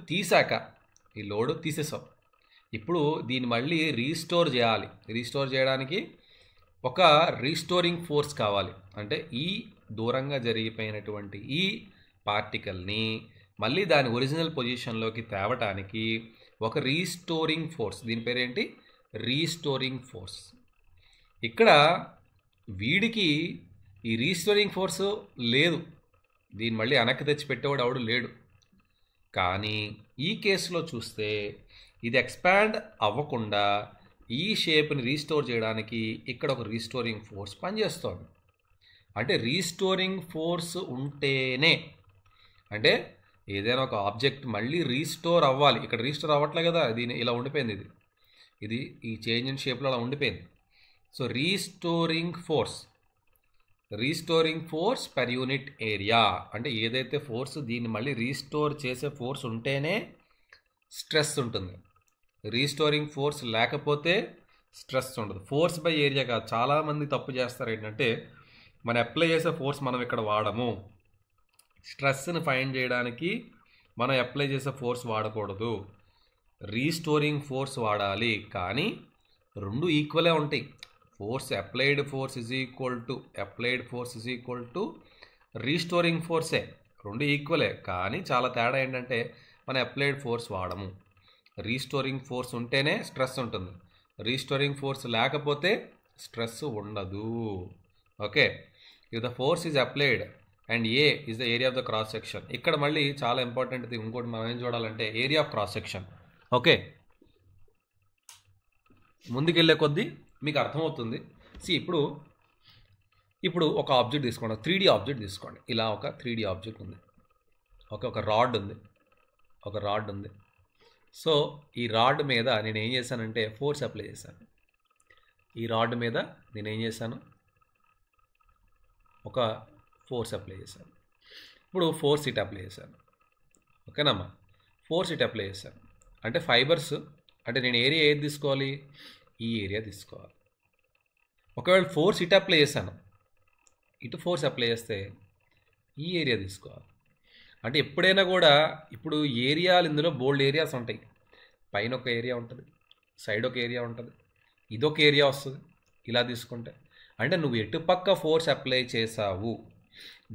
తీసేసావు. ఇప్పుడు దీన్ని మళ్ళీ రీస్టోర్ చేయాలి. రీస్టోర్ చేయడానికి ఒక రీస్టోరింగ్ ఫోర్స్ కావాలి. అంటే ఈ దూరంగా జరిగిపోయినటువంటి ఈ పార్టికల్ని మళ్ళీ దాని ఒరిజినల్ పొజిషన్లోకి తేవటానికి ఒక రీస్టోరింగ్ ఫోర్స్, దీని పేరేంటి, రీస్టోరింగ్ ఫోర్స్. ఇక్కడ వీడికి ఈ రీస్టోరింగ్ ఫోర్స్ లేదు, దీన్ని మళ్ళీ వెనక్కి తెచ్చి పెట్టేవాడు ఎవడు లేడు. కానీ ఈ కేసులో చూస్తే ఇది ఎక్స్పాండ్ అవ్వకుండా ఈ షేప్ని రీస్టోర్ చేయడానికి ఇక్కడ ఒక రీస్టోరింగ్ ఫోర్స్ పనిచేస్తుంది. అంటే రీస్టోరింగ్ ఫోర్స్ ఉంటేనే, అంటే ఏదైనా ఒక ఆబ్జెక్ట్ మళ్ళీ రీస్టోర్ అవ్వాలి. ఇక్కడ రీస్టోర్ అవ్వట్లే కదా, దీని ఇలా ఉండిపోయింది, ఇది ఈ చేంజ్ ఇన్ షేప్లో అలా ఉండిపోయింది. So restoring force per unit area, అంటే ఏదైతే ఫోర్స్ దీన్ని మళ్ళీ రీస్టోర్ చేసే ఫోర్స్ ఉంటేనే స్ట్రెస్ ఉంటుంది. రీస్టోరింగ్ ఫోర్స్ లేకపోతే స్ట్రెస్ ఉండదు. ఫోర్స్ బై ఏరియా కాదు, చాలామంది తప్పు చేస్తారు. ఏంటంటే మనం అప్లై చేసే ఫోర్స్ మనం ఇక్కడ వాడము, స్ట్రెస్ని ఫైండ్ చేయడానికి మనం అప్లై చేసే ఫోర్స్ వాడకూడదు, రీస్టోరింగ్ ఫోర్స్ వాడాలి. కానీ రెండు ఈక్వలే ఉంటాయి. Applied force is equal to restoring ఫోర్సే, రెండు ఈక్వలే. కానీ చాలా తేడా ఏంటంటే మనం అప్లైడ్ ఫోర్స్ వాడము. రీస్టోరింగ్ ఫోర్స్ ఉంటేనే స్ట్రెస్ ఉంటుంది, రీస్టోరింగ్ ఫోర్స్ లేకపోతే స్ట్రెస్ ఉండదు. Okay, if the force is applied and A is the area of the cross section. ఇక్కడ మళ్ళీ చాలా ఇంపార్టెంట్ ఇంకోటి మనం ఏం చూడాలంటే area of cross section. Okay, ముందుకెళ్ళే కొద్దీ మీకు అర్థమవుతుంది. ఇప్పుడు ఒక ఆబ్జెక్ట్ తీసుకోండి, 3D ఆబ్జెక్ట్ తీసుకోండి. ఇలా ఒక 3D ఆబ్జెక్ట్ ఉంది. ఓకే, ఒక రాడ్ ఉంది. సో ఈ రాడ్ మీద నేను ఏం చేశానంటే ఫోర్స్ అప్లై చేశాను. ఈ రాడ్ మీద నేను ఏం చేశాను, ఒక ఫోర్స్ అప్లై చేశాను. ఇప్పుడు ఫోర్స్ ఇట్ అప్లై చేశాను. ఓకేనమ్మా, ఫోర్స్ ఇట్ అప్లై చేశాను అంటే ఫైబర్స్, అంటే నేను ఏరియా ఏది తీసుకోవాలి, ఈ ఏరియా తీసుకోవాలి. ఒకవేళ ఫోర్స్ ఇట్ అప్లై చేశాను, ఇటు ఫోర్స్ అప్లై చేస్తే ఈ ఏరియా తీసుకోవాలి. అంటే ఎప్పుడైనా కూడా ఇప్పుడు ఏరియాలు ఇందులో బోల్డ్ ఏరియాస్ ఉంటాయి. పైన ఒక ఏరియా ఉంటుంది, సైడ్ ఒక ఏరియా ఉంటుంది, ఇదొక ఏరియా వస్తుంది. ఇలా తీసుకుంటే అంటే నువ్వు ఎటుపక్క ఫోర్స్ అప్లై చేసావు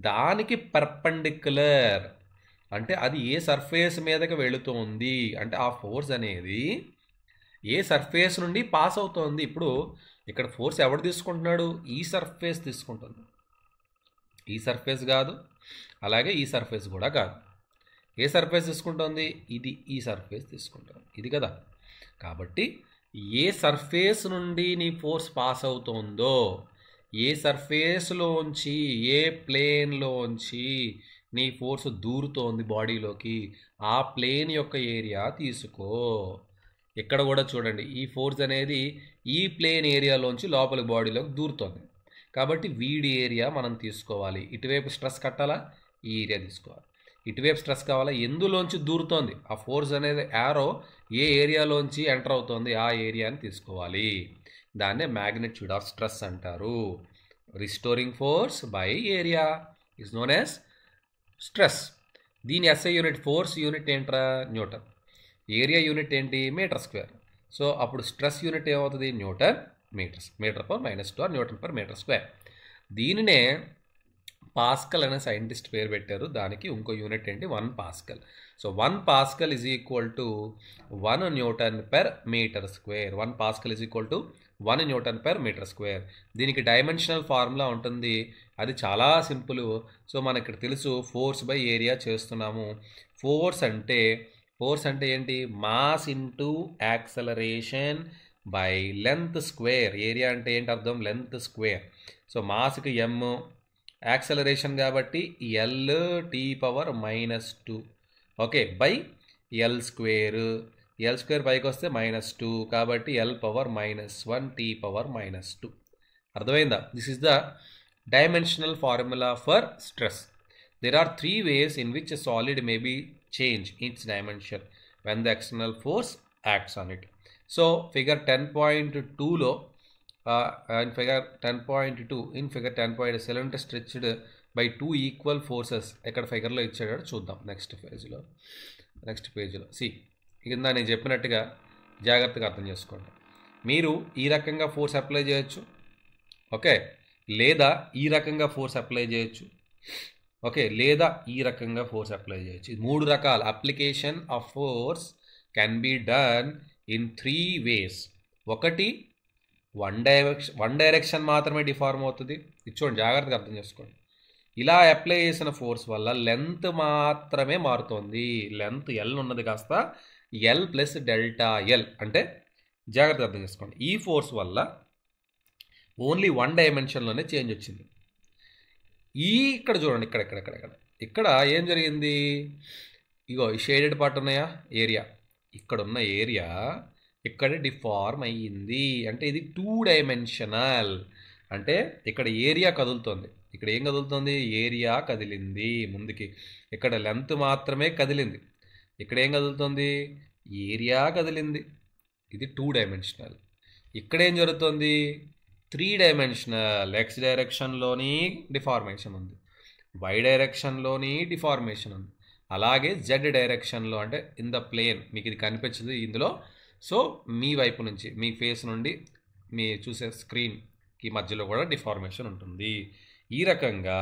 దానికి పర్పెండిక్యులర్, అంటే అది ఏ సర్ఫేస్ మీదకి వెళుతోంది, అంటే ఆ ఫోర్స్ అనేది ఏ సర్ఫేస్ నుండి పాస్ అవుతోంది. ఇప్పుడు ఇక్కడ ఫోర్స్ ఎవడు తీసుకుంటున్నాడు, ఈ సర్ఫేస్ తీసుకుంటుంది. ఈ సర్ఫేస్ కాదు, అలాగే ఈ సర్ఫేస్ కూడా కాదు. ఏ సర్ఫేస్ తీసుకుంటుంది, ఇది ఈ సర్ఫేస్ తీసుకుంటుంది, ఇది కదా. కాబట్టి ఏ సర్ఫేస్ నుండి నీ ఫోర్స్ పాస్ అవుతుందో, ఏ సర్ఫేస్లోంచి ఏ ప్లేన్లోంచి నీ ఫోర్స్ దూరుతోంది బాడీలోకి, ఆ ప్లేన్ యొక్క ఏరియా తీసుకో. ఇక్కడ కూడా చూడండి, ఈ ఫోర్స్ అనేది ఈ ప్లేన్ ఏరియాలోంచి లోపలి బాడీలోకి దూరుతోంది. కాబట్టి వీడి ఏరియా మనం తీసుకోవాలి. ఇటువైపు స్ట్రెస్ కట్టాలా, ఈ ఏరియా తీసుకోవాలి. ఇటువైపు స్ట్రెస్ కావాలా, ఎందులోంచి దూరుతోంది ఆ ఫోర్స్ అనేది, యారో ఏ ఏరియాలోంచి ఎంటర్ అవుతోంది ఆ ఏరియాని తీసుకోవాలి. దాన్నే మ్యాగ్నిట్యూడ్ ఆఫ్ స్ట్రెస్ అంటారు. Restoring force by area is known as stress. దీని ఎస్ఐ యూనిట్, ఫోర్స్ యూనిట్ ఏంట్రా, న్యూటన్. ఏరియా యూనిట్ ఏంటి, మీటర్ స్క్వేర్. సో అప్పుడు స్ట్రెస్ యూనిట్ ఏమవుతుంది, newton metres, metre per -2 newton per metre square. దీనినే పాస్కల్ అనే సైంటిస్ట్ పేరు పెట్టారు. దానికి ఇంకో యూనిట్ ఏంటి, 1 pascal. So 1 pascal is equal to 1 newton per metre square. 1 pascal is equal to 1 newton per metre square. దీనికి డైమెన్షనల్ ఫార్ములా ఉంటుంది, అది చాలా సింపుల్. సో మనకి ఇక్కడ తెలుసు, ఫోర్స్ బై ఏరియా చేస్తున్నాము. ఫోర్స్ అంటే ఏంటి, mass into acceleration by length square. Area అంటే ఏంటి అర్థం, లెంత్ స్క్వేర్. సో మాస్కి m, యాక్సలరేషన్ కాబట్టి L(T⁻²), okay, by L square. L square పైకి వస్తే -2 కాబట్టి L⁻⁻1 T⁻². అర్థమైందా? This is the dimensional formula for stress. There are 3 ways in which a solid may be changed its dimension when the external force acts on it. So figure 10.2లో in figure 10.2 cylinder stretched by 2 equal forces ఇక్కడ ఫిగర్లో ఇచ్చాడు, చూద్దాం నెక్స్ట్ పేజ్లో. కింద నేను చెప్పినట్టుగా జాగ్రత్తగా అర్థం చేసుకోండి. మీరు ఈ రకంగా ఫోర్స్ అప్లై చేయొచ్చు, ఓకే, లేదా ఈ రకంగా ఫోర్స్ అప్లై చేయొచ్చు, ఓకే, లేదా ఈ రకంగా ఫోర్స్ అప్లై చేయొచ్చు. ఇది 3 రకాల application of force can be done in 3 వేస్. ఒకటి వన్ డైరెక్షన్ మాత్రమే డిఫార్మ్ అవుతుంది. ఇది చూడండి, జాగ్రత్తగా అర్థం చేసుకోండి. ఇలా అప్లై చేసిన ఫోర్స్ వల్ల లెంత్ మాత్రమే మారుతోంది. లెంత్ ఎల్ ఉన్నది కాస్త ఎల్ ప్లస్ డెల్టా ఎల్. అంటే జాగ్రత్తగా అర్థం చేసుకోండి, ఈ ఫోర్స్ వల్ల ఓన్లీ 1 డైమెన్షన్లోనే చేంజ్ వచ్చింది. ఇక్కడ చూడండి, ఇక్కడ ఏం జరిగింది? ఇగో ఈ షేడెడ్ పార్ట్ ఉన్నాయా, ఏరియా, ఇక్కడ ఉన్న ఏరియా ఇక్కడ డిఫార్మ్ అయ్యింది. అంటే ఇది 2 డైమెన్షనల్. అంటే ఇక్కడ ఏరియా కదులుతుంది. ఇక్కడ ఏం కదులుతుంది? ఏరియా కదిలింది ముందుకి. ఇక్కడ లెంత్ మాత్రమే కదిలింది. ఇక్కడ ఏం కదులుతుంది? ఏరియా కదిలింది. ఇది 2 డైమెన్షనల్. ఇక్కడ ఏం జరుగుతుంది? 3 డైమెన్షనల్. ఎక్స్ డైరెక్షన్లోని డిఫార్మేషన్ ఉంది, వై డైరెక్షన్లోని డిఫార్మేషన్ ఉంది, అలాగే జెడ్ డైరెక్షన్లో, అంటే ఇన్ ద ప్లేన్ మీకు ఇది కనిపించదు ఇందులో. సో మీ వైపు నుంచి, మీ ఫేస్ నుండి మీ చూసే స్క్రీన్కి మధ్యలో కూడా డిఫార్మేషన్ ఉంటుంది. ఈ రకంగా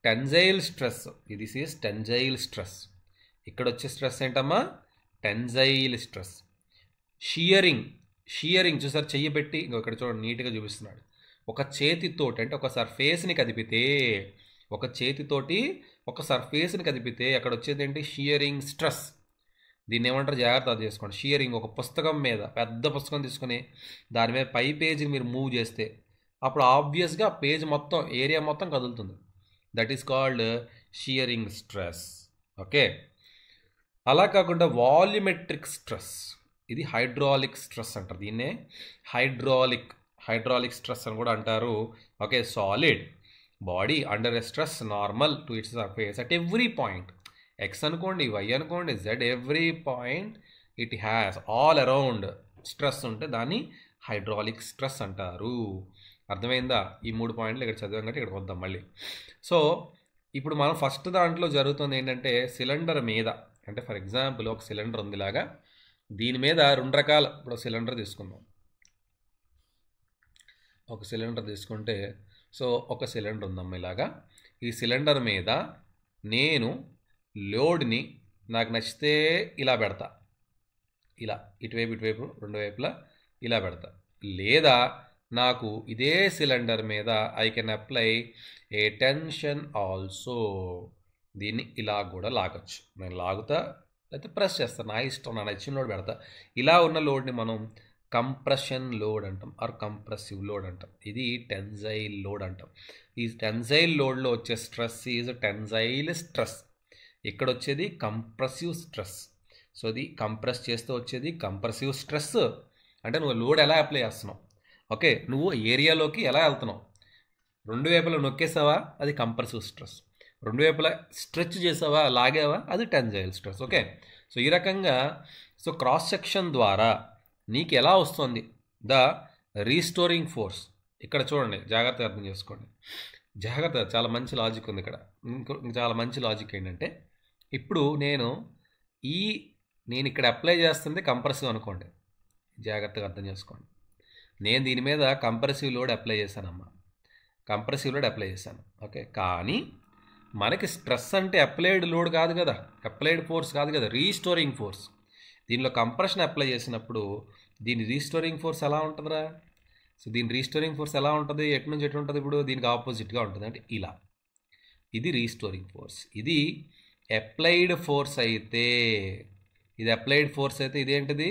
టెన్జైల్ స్ట్రెస్, ఇది ఈజ్ టెన్జైల్ స్ట్రెస్. ఇక్కడ వచ్చే స్ట్రెస్ ఏంటమ్మా? Tensile stress. షియరింగ్ చూసారు, చెయ్యి పెట్టి ఇక్కడ చూడండి నీట్గా చూపిస్తున్నాడు. ఒక చేతితోటి, అంటే ఒక సర్ఫేస్ని కదిపితే, ఒక చేతితోటి ఒక సర్ఫేస్ని కదిపితే అక్కడ వచ్చేది ఏంటి? Shearing stress. దీన్ని ఏమంటారు? జాగ్రత్త చేసుకోండి. షియరింగ్, ఒక పుస్తకం మీద, పెద్ద పుస్తకం తీసుకుని దాని మీద పై పేజీని మీరు మూవ్ చేస్తే అప్పుడు ఆబ్వియస్గా పేజ్ మొత్తం, ఏరియా మొత్తం కదులుతుంది. That is called shearing stress. Okay, అలా కాకుండా వాల్యూమెట్రిక్ స్ట్రెస్, ఇది హైడ్రాలిక్ స్ట్రెస్ అంటారు. దీన్నే హైడ్రాలిక్ స్ట్రెస్ అని కూడా అంటారు. Okay, solid body under a stress normal to it's surface at every point. X అనుకోండి, వై అనుకోండి, Z, every point it has all around stress ఉంటే దాన్ని హైడ్రాలిక్ స్ట్రెస్ అంటారు. అర్థమైందా? ఈ 3 పాయింట్లు ఇక్కడ చదివాం కాబట్టి ఇక్కడికి వద్దాం మళ్ళీ. సో ఇప్పుడు మనం ఫస్ట్ దాంట్లో జరుగుతుంది ఏంటంటే, సిలిండర్ మీద, అంటే ఫర్ ఎగ్జాంపుల్ ఒక సిలిండర్ ఉంది ఇలాగా, దీని మీద 2 రకాల, ఇప్పుడు సిలిండర్ తీసుకుందాం. ఒక సిలిండర్ తీసుకుంటే, సో ఒక సిలిండర్ ఉందమ్మా ఇలాగా. ఈ సిలిండర్ మీద నేను లోడ్ని నాకు నచ్చితే ఇలా పెడతా, ఇలా ఇటువైపు 2 వైపులా ఇలా పెడతా. లేదా నాకు ఇదే సిలిండర్ మీద I can apply A tension also. దీన్ని ఇలా కూడా లాగచ్చు. నేను లాగుతా లేకపోతే ప్రెస్ చేస్తాను, నా ఇష్టం, నా నచ్చిన లోడ్ పెడతా. ఇలా ఉన్న లోడ్ని మనం కంప్రెషన్ లోడ్ అంటాం, ఆర్ కంప్రెసివ్ లోడ్ అంటాం. ఇది టెన్జైల్ లోడ్ అంటాం. ఈ టెన్జైల్ లోడ్లో వచ్చే స్ట్రెస్ ఈజ్ టెన్జైల్ స్ట్రెస్. ఇక్కడ వచ్చేది కంప్రెసివ్ స్ట్రెస్. సో ఇది కంప్రెస్ చేస్తూ వచ్చేది కంప్రెసివ్ స్ట్రెస్. అంటే నువ్వు లోడ్ ఎలా అప్లై చేస్తున్నావు, ఓకే, నువ్వు ఏరియాలోకి ఎలా వెళ్తున్నావు, 2 వైపులా నొక్కేసావా, అది కంప్రెసివ్ స్ట్రెస్. 2 వైపులా స్ట్రెచ్ చేసావా, లాగావా, అది టెన్జైల్ స్ట్రెస్. ఓకే, సో ఈ రకంగా సో క్రాస్ సెక్షన్ ద్వారా నీకు ఎలా వస్తుంది ద రీస్టోరింగ్ ఫోర్స్. ఇక్కడ చూడండి, జాగ్రత్తగా అర్థం చేసుకోండి, జాగ్రత్త, చాలా మంచి లాజిక్ ఉంది ఇక్కడ. చాలా మంచి లాజిక్ ఏంటంటే, ఇప్పుడు నేను ఇక్కడ అప్లై చేస్తుంది కంప్రెసివ్ అనుకోండి, జాగ్రత్తగా అర్థం చేసుకోండి. నేను దీని మీద కంప్రెసివ్ లోడ్ అప్లై చేశానమ్మా, కంప్రెసివ్ లోడ్ అప్లై చేశాను. ఓకే, కానీ మనకి స్ట్రెస్ అంటే అప్లైడ్ లోడ్ కాదు కదా, అప్లైడ్ ఫోర్స్ కాదు కదా, రీస్టోరింగ్ ఫోర్స్. దీనిలో కంప్రెషన్ అప్లై చేసినప్పుడు దీని రీస్టోరింగ్ ఫోర్స్ ఎలా ఉంటుందిరా? సో దీని రీస్టోరింగ్ ఫోర్స్ ఎలా ఉంటుంది, ఎటు నుంచి ఎటు ఉంటుంది? ఇప్పుడు దీనికి ఆపోజిట్గా ఉంటుంది, అంటే ఇలా. ఇది రీస్టోరింగ్ ఫోర్స్. ఇది అప్లైడ్ ఫోర్స్ అయితే, ఇదేంటిది?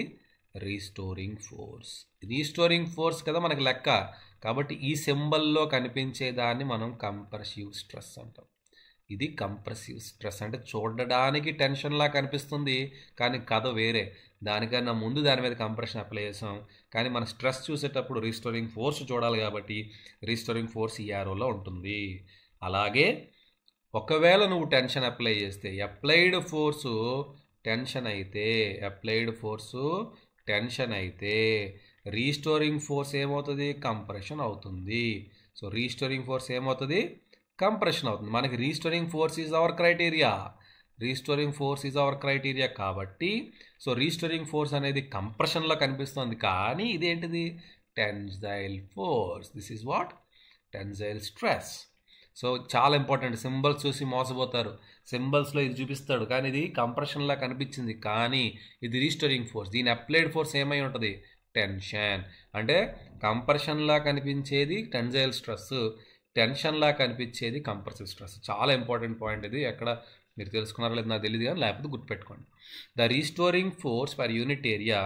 Restoring force. రీస్టోరింగ్ ఫోర్స్ కదా మనకి లెక్క. కాబట్టి ఈ సింబల్లో కనిపించే దాన్ని మనం కంప్రెసివ్ స్ట్రెస్ అంటాం. ఇది కంప్రెసివ్ స్ట్రెస్. అంటే చూడడానికి టెన్షన్లా కనిపిస్తుంది, కానీ కథ వేరే. దానికన్నా ముందు దాని మీద కంప్రెషన్ అప్లై చేసాం, కానీ మన స్ట్రెస్ చూసేటప్పుడు రీస్టోరింగ్ ఫోర్స్ చూడాలి కాబట్టి రీస్టోరింగ్ ఫోర్స్ ఈ యారోలో ఉంటుంది. అలాగే ఒకవేళ నువ్వు టెన్షన్ అప్లై చేస్తే, అప్లైడ్ ఫోర్సు టెన్షన్ అయితే రీస్టోరింగ్ ఫోర్స్ ఏమవుతుంది? కంప్రెషన్ అవుతుంది. సో రీస్టోరింగ్ ఫోర్స్ ఏమవుతుంది? కంప్రెషన్ అవుతుంది. మనకి restoring force is our criteria. కాబట్టి సో రీస్టోరింగ్ ఫోర్స్ అనేది కంప్రెషన్లో కనిపిస్తుంది, కానీ ఇదేంటిది? Tensile force. This is what? Tensile stress. So చాలా ఇంపార్టెంట్. సింబల్స్ చూసి మోసపోతారు. సింబల్స్లో ఇది చూపిస్తాడు కానీ ఇది కంప్రెషన్లా కనిపించింది, కానీ ఇది రీస్టోరింగ్ ఫోర్స్. దీని అప్లైడ్ ఫోర్స్ ఏమై ఉంటుంది? టెన్షన్. అంటే కంప్రెషన్లా కనిపించేది టెన్జైల్ స్ట్రెస్, టెన్షన్లా కనిపించేది కంప్రెసివ్ స్ట్రెస్. చాలా ఇంపార్టెంట్ పాయింట్ ఇది. ఎక్కడ మీరు తెలుసుకున్నారో లేదు నాకు తెలియదు కానీ లేకపోతే గుర్తుపెట్టుకోండి. The restoring force per unit area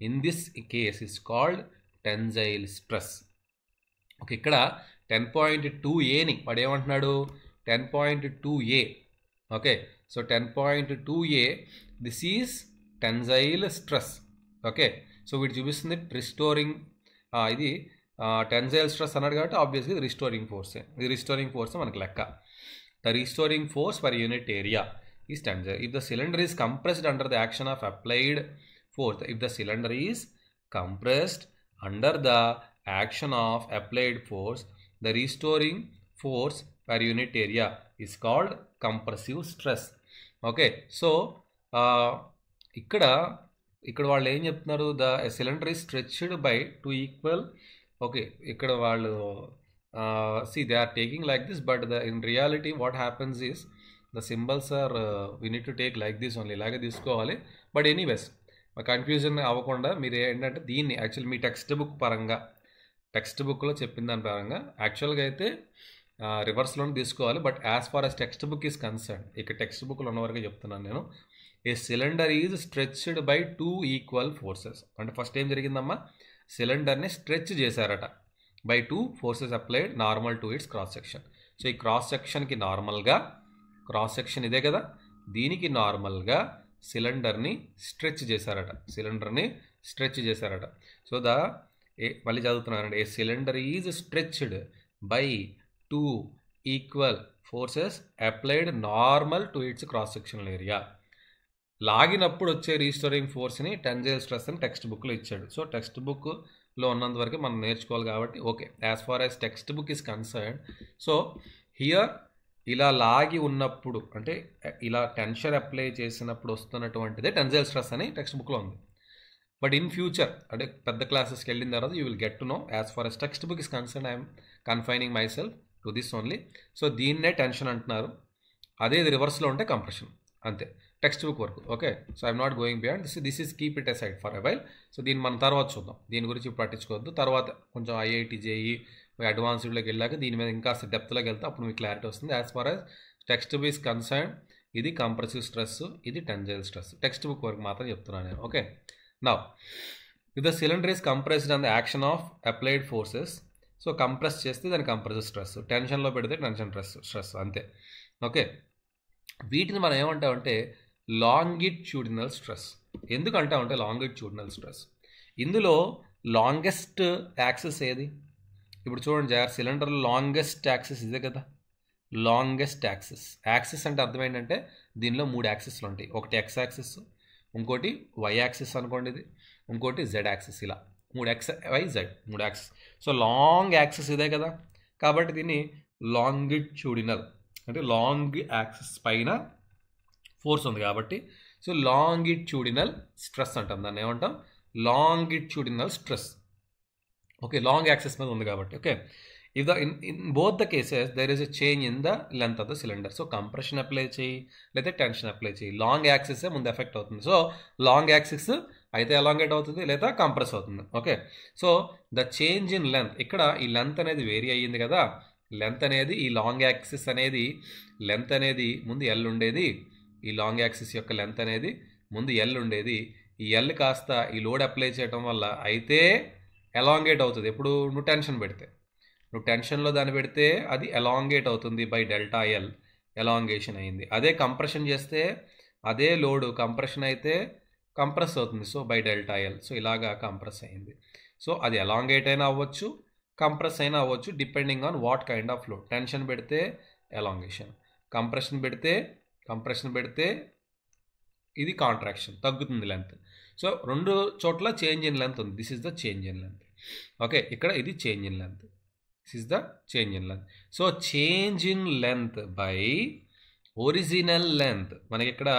in this case is called tensile stress. Okay, ఇక్కడ 10.2Aని వాడు ఏమంటున్నాడు? 10.2A. Okay, so 10.2A this is tensile stress. Okay, so వీటి చూపిస్తుంది రిస్టోరింగ్. ఇది టెన్జైల్ స్ట్రెస్ అన్నాడు కాబట్టి ఆబ్వియస్గా ఇది రిస్టోరింగ్ ఫోర్సే. ఇది రిస్టోరింగ్ ఫోర్స్ మనకి లెక్క. The restoring force per unit area is tensile. If the cylinder is compressed under the action of applied force, if the cylinder is compressed under the action of applied force, the restoring force per unit area is called compressive stress. Okay, so ఇక్కడ వాళ్ళు ఏం చెప్తున్నారు? The cylinder is stretched by 2 equal. Okay, ఇక్కడ వాళ్ళు see they are taking like this, but in reality what happens is the symbols are we need to take like this only, ఇలాగే తీసుకోవాలి. బట్ ఎనీవేస్ కన్ఫ్యూజన్ అవ్వకుండా మీరు ఏంటంటే దీన్ని యాక్చువల్ మీ టెక్స్ట్ బుక్ పరంగా, టెక్స్ట్ బుక్లో చెప్పిన దాని పరంగా యాక్చువల్గా అయితే రివర్స్లోనే తీసుకోవాలి. But as far as text book is concern, ఇక్కడ టెక్స్ట్ బుక్లో ఉన్న వరకు చెప్తున్నాను నేను. A cylinder is stretched by 2 equal forces. అంటే ఫస్ట్ ఏం జరిగిందమ్మా? సిలిండర్ని స్ట్రెచ్ చేశారట by 2 forces applied normal to its cross section. So ఈ క్రాస్ సెక్షన్కి నార్మల్గా, క్రాస్ సెక్షన్ ఇదే కదా, దీనికి నార్మల్గా సిలిండర్ని స్ట్రెచ్ చేశారట. సో మళ్ళీ చదువుతున్నానండి. A cylinder is stretched by 2 equal forces applied normal to its cross sectional area. లాగినప్పుడు వచ్చే రీస్టోరింగ్ ఫోర్స్ని టెన్జైల్ స్ట్రెస్ అని టెక్స్ట్ బుక్లో ఇచ్చాడు. సో టెక్స్ట్ బుక్లో ఉన్నంత వరకు మనం నేర్చుకోవాలి కాబట్టి okay, as far as text book is concern. So here ఇలా లాగి ఉన్నప్పుడు అంటే ఇలా టెన్షన్ అప్లై చేసినప్పుడు వస్తున్నటువంటిదే టెన్జైల్ స్ట్రెస్ అని టెక్స్ట్ బుక్లో ఉంది. బట్ ఇన్ ఫ్యూచర్ అంటే పెద్ద క్లాసెస్కి వెళ్ళిన తర్వాత you will get to know. As far as text book is concern I'm confining myself to this only. So దీన్నే టెన్షన్ అంటున్నారు, అదే ఇది రివర్స్లో ఉంటే కంప్రెషన్, అంతే టెక్స్ట్ బుక్ వరకు. Okay, so I'm not going beyond this is keep it aside for a while. So దీన్ని మనం తర్వాత చూద్దాం, దీని గురించి పట్టించుకోవద్దు. తర్వాత కొంచెం ఐఐటి జేఈ అడ్వాన్స్డ్లోకి వెళ్ళాక దీని మీద ఇంకా డెప్త్లోకి వెళ్తే అప్పుడు మీకు క్లారిటీ వస్తుంది. As far as text book is concern ఇది కంప్రెసివ్ స్ట్రెస్, ఇది టెన్జైల్ స్ట్రెస్. టెక్స్ట్ బుక్ వరకు మాత్రం చెప్తున్నాను నేను. Okay, now if the cylinder is compressed on the action of applied forces, so compress చేస్తే దాని కంప్రెసివ్ స్ట్రెస్, టెన్షన్లో పెడితే టెన్షన్ స్ట్రెస్ అంతే. ఓకే, వీటిని మనం ఏమంటామంటే లాంగిట్యూడినల్ స్ట్రెస్. ఎందుకు అంటామంటే లాంగిట్యూడినల్ స్ట్రెస్, ఇందులో లాంగెస్ట్ యాక్సిస్ ఏది? ఇప్పుడు చూడండి జార్, సిలిండర్ లాంగెస్ట్ యాక్సిస్ ఇదే కదా, లాంగెస్ట్ యాక్సిస్ అంటే అర్థం ఏంటంటే దీనిలో 3 యాక్సిస్లు ఉంటాయి. ఒకటి ఎక్స్ యాక్సిస్, ఇంకోటి వై యాక్సిస్ అనుకోండి, ఇది ఇంకోటి జెడ్ యాక్సిస్, ఇలా 3 X Y Z 3 axis. So long axis ఇదే కదా, కాబట్టి దీన్ని లాంగిట్యూడినల్ అంటే లాంగ్ యాక్సిస్ పైన ఫోర్స్ ఉంది కాబట్టి సో లాంగిట్యూడినల్ స్ట్రెస్ అంటాం. దాన్ని ఏమంటాం? Longitudinal stress. Okay, long axis మీద ఉంది కాబట్టి. Okay, if the in both the cases there is a change in the length of the cylinder. So compression apply చేయి లేదా టెన్షన్ అప్లై చేయి, లాంగ్ యాక్సిస్ ముందు ఎఫెక్ట్ అవుతుంది. సో లాంగ్ యాక్సిస్ అయితే ఎలాంగేట్ అవుతుంది లేదా కంప్రెస్ అవుతుంది. Okay, so the change in length, ఇక్కడ ఈ లెంత్ అనేది వేరీ అయ్యింది కదా, లెంత్ అనేది ఈ లాంగ్ యాక్సిస్ అనేది లెంత్ అనేది ముందు ఎల్ ఉండేది, ఈ లాంగ్ యాక్సిస్ యొక్క లెంత్ అనేది ముందు ఎల్ ఉండేది. ఈ ఎల్ కాస్త ఈ లోడ్ అప్లై చేయడం వల్ల అయితే ఎలాంగేట్ అవుతుంది. ఎప్పుడు నువ్వు టెన్షన్ పెడితే, నువ్వు టెన్షన్లో దాన్ని పెడితే అది ఎలాంగేట్ అవుతుంది బై డెల్టా ఎల్, ఎలాంగేషన్ అయింది. అదే కంప్రెషన్ చేస్తే అదే లోడ్ కంప్రెషన్ అయితే కంప్రెస్ అవుతుంది, so by delta L. So ఇలాగా కంప్రెస్ అయింది. సో అది ఎలాంగేట్ అయినా అవ్వచ్చు, కంప్రెస్ అయినా అవ్వచ్చు, depending on what kind of load. Tension పెడితే ఎలాంగేషన్, కంప్రెషన్ పెడితే ఇది కాంట్రాక్షన్, తగ్గుతుంది లెంత్. సో 2 చోట్ల చేంజ్ ఇన్ లెంత్ ఉంది. This is the change in length. Okay, ఇక్కడ ఇది change in length, this is the change in length. So change in length by original length, మనకి ఇక్కడ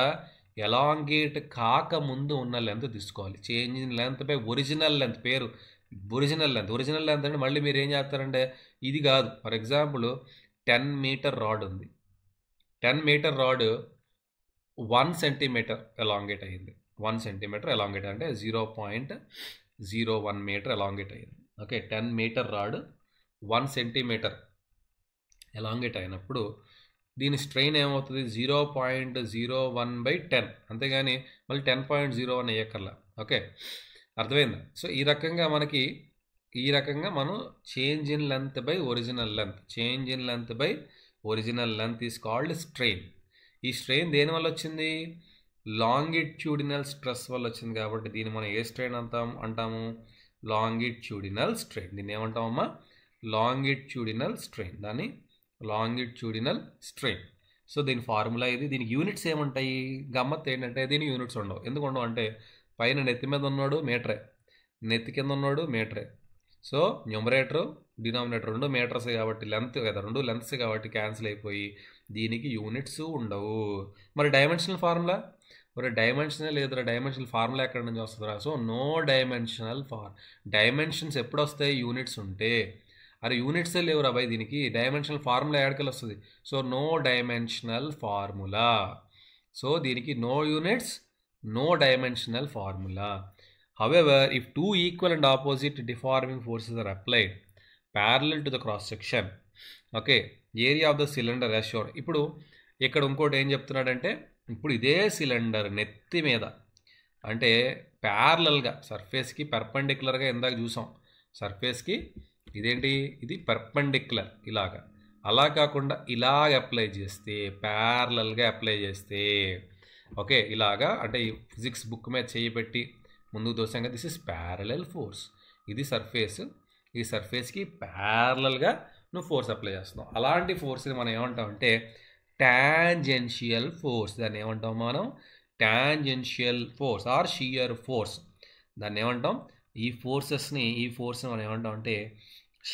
ఎలాంగేట్ కాక ముందు ఉన్న లెంత్ తీసుకోవాలి. Change in length by original length, పేరు ఒరిజినల్ లెంత్. ఒరిజినల్ లెంత్ అంటే మళ్ళీ మీరు ఏం చేస్తారంటే ఇది కాదు. ఫర్ ఎగ్జాంపుల్ 10 మీటర్ రాడ్ ఉంది. 10 మీటర్ రాడ్ 1 సెంటీమీటర్ ఎలాంగేట్ అయ్యింది. 1 సెంటీమీటర్ ఎలాంగేట్ అంటే 0.01 మీటర్ ఎలాంగేట్ అయ్యింది. ఓకే, 10 మీటర్ రాడ్ 1 సెంటీమీటర్ ఎలాంగేట్ అయినప్పుడు దీని స్ట్రెయిన్ ఏమవుతుంది? 0.01/10, అంతేగాని మళ్ళీ 10.01 వేయక్కర్లా. ఓకే, అర్థమైందా? సో ఈ రకంగా మనం change in length by original length is called strain. ఈ స్ట్రెయిన్ దేని వల్ల వచ్చింది? లాంగిట్యూడినల్ స్ట్రెస్ వల్ల వచ్చింది. కాబట్టి దీన్ని మనం ఏ స్ట్రెయిన్ అంటాము? Longitudinal strain. దీన్ని ఏమంటామమ్మా? Longitudinal strain. సో దీని ఫార్ములా ఇది. దీనికి యూనిట్స్ ఏముంటాయి? గమ్మత్ ఏంటంటే దీనికి యూనిట్స్ ఉండవు. ఎందుకు ఉండవు అంటే పైన నెత్తి మీద ఉన్నాడు మీటరే, నెత్తి కింద ఉన్నాడు మీటరే. సో న్యూమరేటర్ డినామినేటర్ 2 మీటర్స్ కాబట్టి లెంత్ కదా, 2 లెంత్స్ కాబట్టి క్యాన్సిల్ అయిపోయి దీనికి యూనిట్స్ ఉండవు. మరి డైమెన్షనల్ ఫార్ములా? మరి డైమెన్షనల్ ఫార్ములా ఎక్కడి నుంచి వస్తుందా? సో నో డైమెన్షనల్ డైమెన్షన్స్ ఎప్పుడు వస్తాయి? యూనిట్స్ ఉంటే. అరే యూనిట్సే లేవు రా బాయ్ దీనికి, డైమెన్షనల్ ఫార్ములా ఎక్కడికి వస్తుంది? So no dimensional formula. So దీనికి no units, no dimensional formula. However, if two equal and opposite deforming forces are applied parallel to the cross section, okay, area of the cylinder as shown. ఇప్పుడు ఇక్కడ ఇంకోటి ఏం చెప్తున్నాడంటే, ఇప్పుడు ఇదే సిలిండర్ నెత్తి మీద అంటే ప్యారలల్గా సర్ఫేస్కి పర్పెండిక్యులర్గా ఇందాక చూసాం. సర్ఫేస్కి ఇది పర్పెండిక్యులర్ ఇలాగా, అలా కాకుండా ఇలాగ అప్లై చేస్తే, ప్యారలల్గా అప్లై చేస్తే, ఓకే ఇలాగా అంటే ఈ ఫిజిక్స్ బుక్ మీద చేయబెట్టి ముందుకు దోసాం కదా, దిస్ ఇస్ ప్యారలల్ ఫోర్స్. ఇది సర్ఫేస్, ఈ సర్ఫేస్కి ప్యారలల్గా నువ్వు ఫోర్స్ అప్లై చేస్తున్నావు. అలాంటి ఫోర్స్ని మనం ఏమంటామంటే టాంజెన్షియల్ ఫోర్స్. దాన్ని ఏమంటాం మనం? Tangential force or shear force. దాన్ని ఏమంటాం? ఈ ఫోర్స్ని మనం ఏమంటాం అంటే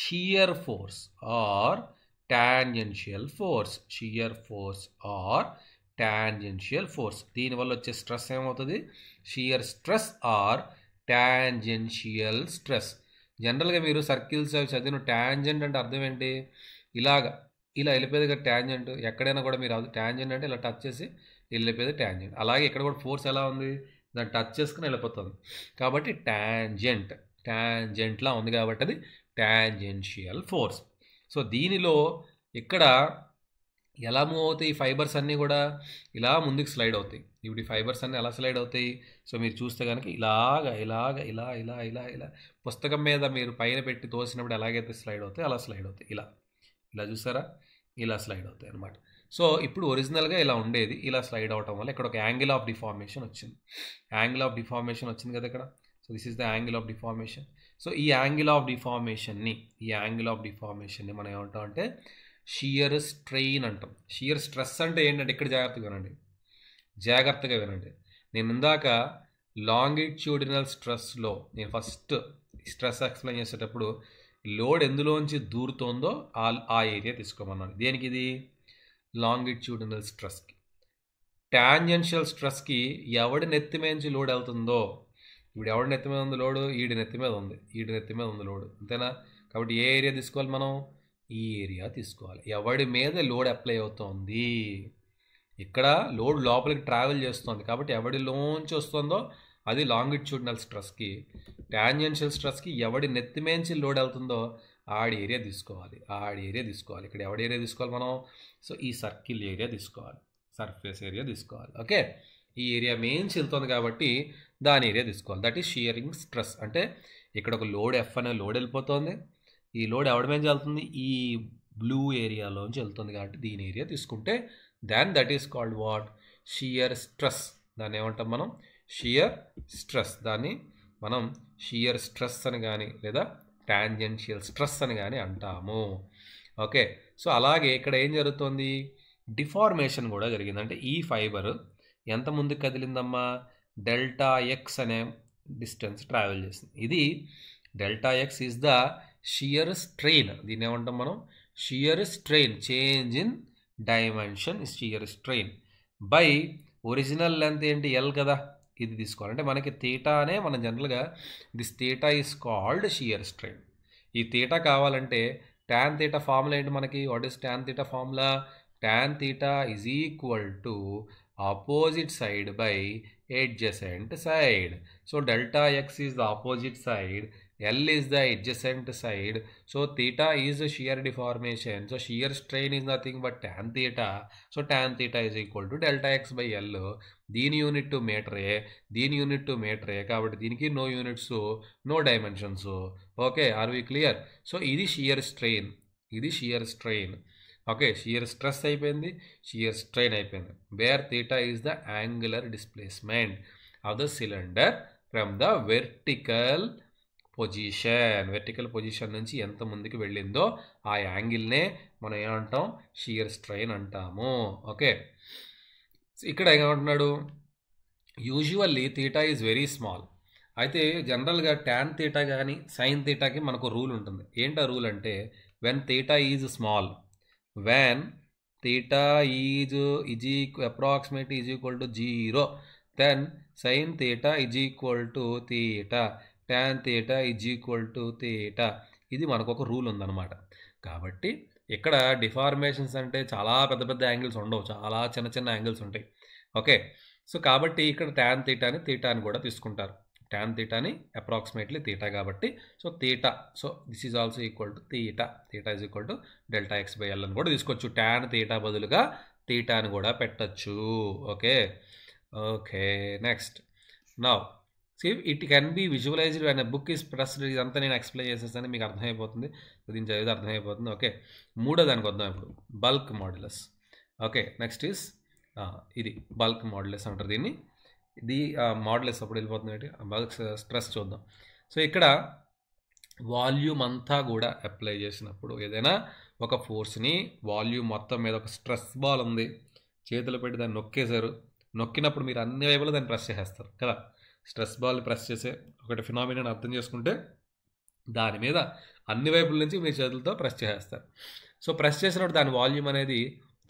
shear force or tangential force. Tangential force. దీనివల్ల వచ్చే స్ట్రెస్ ఏమవుతుంది? Shear stress or tangential stress. జనరల్గా మీరు సర్కిల్స్ అవి చదివిన టాంజెంట్ అంటే అర్థం ఏంటి? ఇలా వెళ్ళిపోయేది కదా ట్యాంజెంట్. ఎక్కడైనా కూడా మీరు ట్యాంజెంట్ అంటే ఇలా టచ్ చేసి వెళ్ళిపోయేది ట్యాంజెంట్. అలాగే ఇక్కడ కూడా ఫోర్స్ ఎలా ఉంది? దాన్ని టచ్ చేసుకుని వెళ్ళిపోతుంది. కాబట్టి ట్యాంజెంట్లా ఉంది కాబట్టి అది టాంజెన్షియల్ ఫోర్స్. సో దీనిలో ఇక్కడ ఎలా మూవ్ అవుతాయి? ఈ ఫైబర్స్ అన్నీ కూడా ఇలా ముందుకు స్లైడ్ అవుతాయి. ఇప్పుడు ఈ ఫైబర్స్ అన్నీ ఎలా స్లైడ్ అవుతాయి? సో మీరు చూస్తే కనుక ఇలా పుస్తకం మీద మీరు పైన పెట్టి తోసినప్పుడు ఎలాగైతే స్లైడ్ అవుతాయి అలా స్లైడ్ అవుతాయి. ఇలా చూసారా? ఇలా స్లైడ్ అవుతాయి అనమాట. సో ఇప్పుడు ఒరిజినల్గా ఇలా ఉండేది, ఇలా స్లైడ్ అవటం వల్ల ఇక్కడ ఒక యాంగిల్ ఆఫ్ డిఫార్మేషన్ వచ్చింది. వచ్చింది కదా ఇక్కడ. So this is the angle of deformation. So ఈ యాంగిల్ ఆఫ్ డిఫార్మేషన్ని మనం ఏమంటాం అంటే షియర్ స్ట్రెయిన్ అంటాం. షియర్ స్ట్రెస్ అంటే ఏంటంటే ఇక్కడ జాగ్రత్తగా వినండి. నేను ఇందాక లాంగిట్యూడినల్ స్ట్రెస్లో నేను ఫస్ట్ స్ట్రెస్ ఎక్స్ప్లెయిన్ చేసేటప్పుడు లోడ్ ఎందులోంచి దూరుతోందో ఆ ఏరియా తీసుకోమన్నాను. దేనికి? ఇది లాంగిట్యూడినల్ స్ట్రెస్కి. టాంజెన్షియల్ స్ట్రెస్కి ఎవడి నెత్తి మీద లోడ్ వెళ్తుందో, ఇప్పుడు ఎవడి నెత్తి మీద ఉంది లోడు? ఈడి నెత్తి మీద ఉంది లోడు, అంతేనా? కాబట్టి ఏ ఏరియా తీసుకోవాలి మనం? ఈ ఏరియా తీసుకోవాలి. ఎవడి మీద లోడ్ అప్లై అవుతోంది? ఇక్కడ లోడ్ లోపలికి ట్రావెల్ చేస్తుంది కాబట్టి ఎవడిలోంచి వస్తుందో అది లాంగిట్యూడినల్ స్ట్రెస్కి. టాంజెన్షియల్ స్ట్రెస్కి ఎవడి నెత్తి మేంచి లోడ్ వెళ్తుందో ఆడి ఏరియా తీసుకోవాలి. ఇక్కడ ఎవడి ఏరియా తీసుకోవాలి మనం? సో ఈ సర్కిల్ ఏరియా తీసుకోవాలి, సర్ఫేస్ ఏరియా తీసుకోవాలి. ఓకే, ఈ ఏరియా మెయిన్స్ వెళ్తుంది కాబట్టి దాని ఏరియా తీసుకోవాలి. That is shearing stress. అంటే ఇక్కడ ఒక లోడ్ ఎఫ్ అనే లోడ్ వెళ్ళిపోతుంది. ఈ లోడ్ ఎవడి మీద వెళ్తుంది? ఈ బ్లూ ఏరియాలోంచి వెళ్తుంది కాబట్టి దీని ఏరియా తీసుకుంటే then that is called what? Shear stress. దాన్ని ఏమంటాం మనం? Shear stress. దాన్ని మనం షియర్ స్ట్రెస్ అని కానీ లేదా టాంజెన్షియల్ స్ట్రెస్ అని కానీ అంటాము. ఓకే, సో అలాగే ఇక్కడ ఏం జరుగుతుంది? డిఫార్మేషన్ కూడా జరిగింది. అంటే ఈ ఫైబర్ ఎంత ముందుకు కదిలిందమ్మా? డెల్టా ఎక్స్ అనే డిస్టెన్స్ ట్రావెల్ చేసింది. ఇది delta X is the shear strain. దీన్ని ఏమంటాం మనం? Shear strain. Change in dimension shear strain by original length ఏంటి? ఎల్ కదా, ఇది తీసుకోవాలి. అంటే మనకి తీటానే మనం జనరల్గా this theta is called shear strain. ఈ తీటా కావాలంటే tan theta ఫార్ములా ఏంటి మనకి? What is tan theta formula? tan theta is equal to opposite side by adjacent side. So delta x is the opposite side, L is the adjacent side. So theta is a shear deformation. So shear strain is nothing but tan theta. So tan theta is equal to delta x by L. దీని యూనిట్ టు మీటరే, దీని యూనిట్ టు మీటరే, కాబట్టి దీనికి no units, no dimensions. Okay, are we clear? So ఇది షియర్ స్ట్రెయిన్, ఇది shear strain. Okay, shear stress అయిపోయింది, షియర్ స్ట్రెయిన్ అయిపోయింది. Where theta is the angular displacement of the cylinder from the vertical position నుంచి ఎంత ముందుకు వెళ్ళిందో ఆ యాంగిల్నే మనం ఏమంటాం? షియర్ స్ట్రెయిన్ అంటాము. ఓకే, ఇక్కడ ఏమంటున్నాడు? Usually theta is very small. అయితే జనరల్గా ట్యాన్ థీటా కానీ సైన్ థీటాకి మనకు రూల్ ఉంటుంది. ఏంటా రూల్ అంటే, when theta is small, when theta is approximately is equal to 0, then sine theta is equal to theta, tan theta is equal to theta. ఇది మనకు ఒక రూల్ ఉందన్నమాట. కాబట్టి ఇక్కడ డిఫార్మేషన్స్ అంటే చాలా పెద్ద పెద్ద యాంగిల్స్ ఉండవు, చాలా చిన్న చిన్న యాంగిల్స్ ఉంటాయి. ఓకే, సో కాబట్టి ఇక్కడ ట్యాన్ థీటాని కూడా తీసుకుంటారు. ట్యాన్ థీటాని అప్రాక్సిమేట్లీ థీటా కాబట్టి, so theta, so this is also equal to theta, theta is equal to delta X by L అని కూడా తీసుకోవచ్చు. ట్యాన్ థీటా బదులుగా థీటాని కూడా పెట్టచ్చు. Okay okay, next now See, it can be visualized when a book is pressed. ఇదంతా నేను ఎక్స్ప్లెయిన్ చేసేస్తాను, మీకు అర్థమైపోతుంది, దీని చదివితే అర్థమైపోతుంది. ఓకే, మూడో దానికి వద్దాం ఇప్పుడు, bulk modulus. Okay, next is ఇది బల్క్ మాడ్యులస్ అంటారు దీన్ని. ఇది మాడ్యులస్ అప్పుడు వెళ్ళిపోతుంది ఏంటి, బల్క్ స్ట్రెస్ చూద్దాం. సో ఇక్కడ వాల్యూమ్ అంతా కూడా అప్లై చేసినప్పుడు ఏదైనా ఒక ఫోర్స్ని వాల్యూమ్ మొత్తం మీద, ఒక స్ట్రెస్ బాల్ ఉంది, చేతులు పెట్టి దాన్ని నొక్కేశారు, నొక్కినప్పుడు మీరు అన్ని వైపులా దాన్ని ప్రెస్ చేసేస్తారు కదా. స్ట్రెస్ బాల్ని ప్రెస్ చేసే ఒకటి ఫినామినా అర్థం చేసుకుంటే, దాని మీద అన్ని వైపుల నుంచి మీ చేతులతో ప్రెస్ చేసేస్తారు. సో ప్రెస్ చేసినప్పుడు దాని వాల్యూమ్ అనేది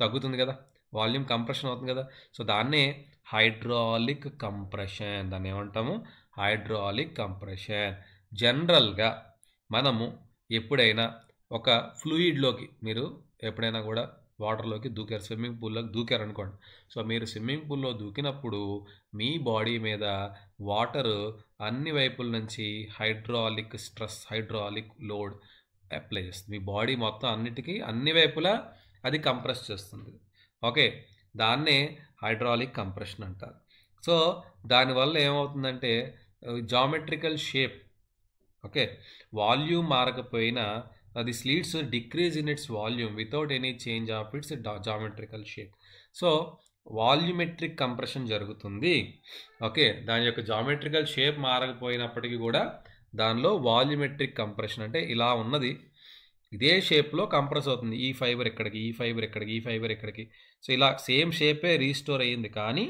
తగ్గుతుంది కదా, వాల్యూమ్ కంప్రెషన్ అవుతుంది కదా. సో దాన్నే హైడ్రాలిక్ కంప్రెషన్, దాన్ని ఏమంటాము? Hydraulic compression. జనరల్గా మనము ఎప్పుడైనా ఒక ఫ్లూయిడ్లోకి, మీరు ఎప్పుడైనా కూడా వాటర్లోకి దూకారు, స్విమ్మింగ్ పూల్లోకి దూకారు అనుకోండి. సో మీరు స్విమ్మింగ్ పూల్లో దూకినప్పుడు మీ బాడీ మీద వాటర్ అన్ని వైపుల నుంచి hydraulic stress, hydraulic load apply చేస్తుంది. మీ బాడీ మొత్తం అన్నిటికీ అన్ని వైపులా అది కంప్రెస్ చేస్తుంది. ఓకే, దాన్నే హైడ్రాలిక్ కంప్రెషన్ అంటారు. సో దానివల్ల ఏమవుతుందంటే జామెట్రికల్ షేప్, ఓకే, వాల్యూమ్ మారకపోయినా అది slides decrease in its volume without any change of its geometrical shape. So volumetric compression జరుగుతుంది. ఓకే, దాని యొక్క జామెట్రికల్ షేప్ మారకపోయినప్పటికీ కూడా దానిలో వాల్యూమెట్రిక్ కంప్రెషన్ అంటే ఇలా ఉన్నది ఇదే షేప్లో కంప్రెస్ అవుతుంది. ఈ ఫైబర్ ఎక్కడికి, ఈ ఫైబర్ ఎక్కడికి, ఈ ఫైబర్ ఎక్కడికి. సో ఇలా సేమ్ షేపే రీస్టోర్ అయ్యింది, కానీ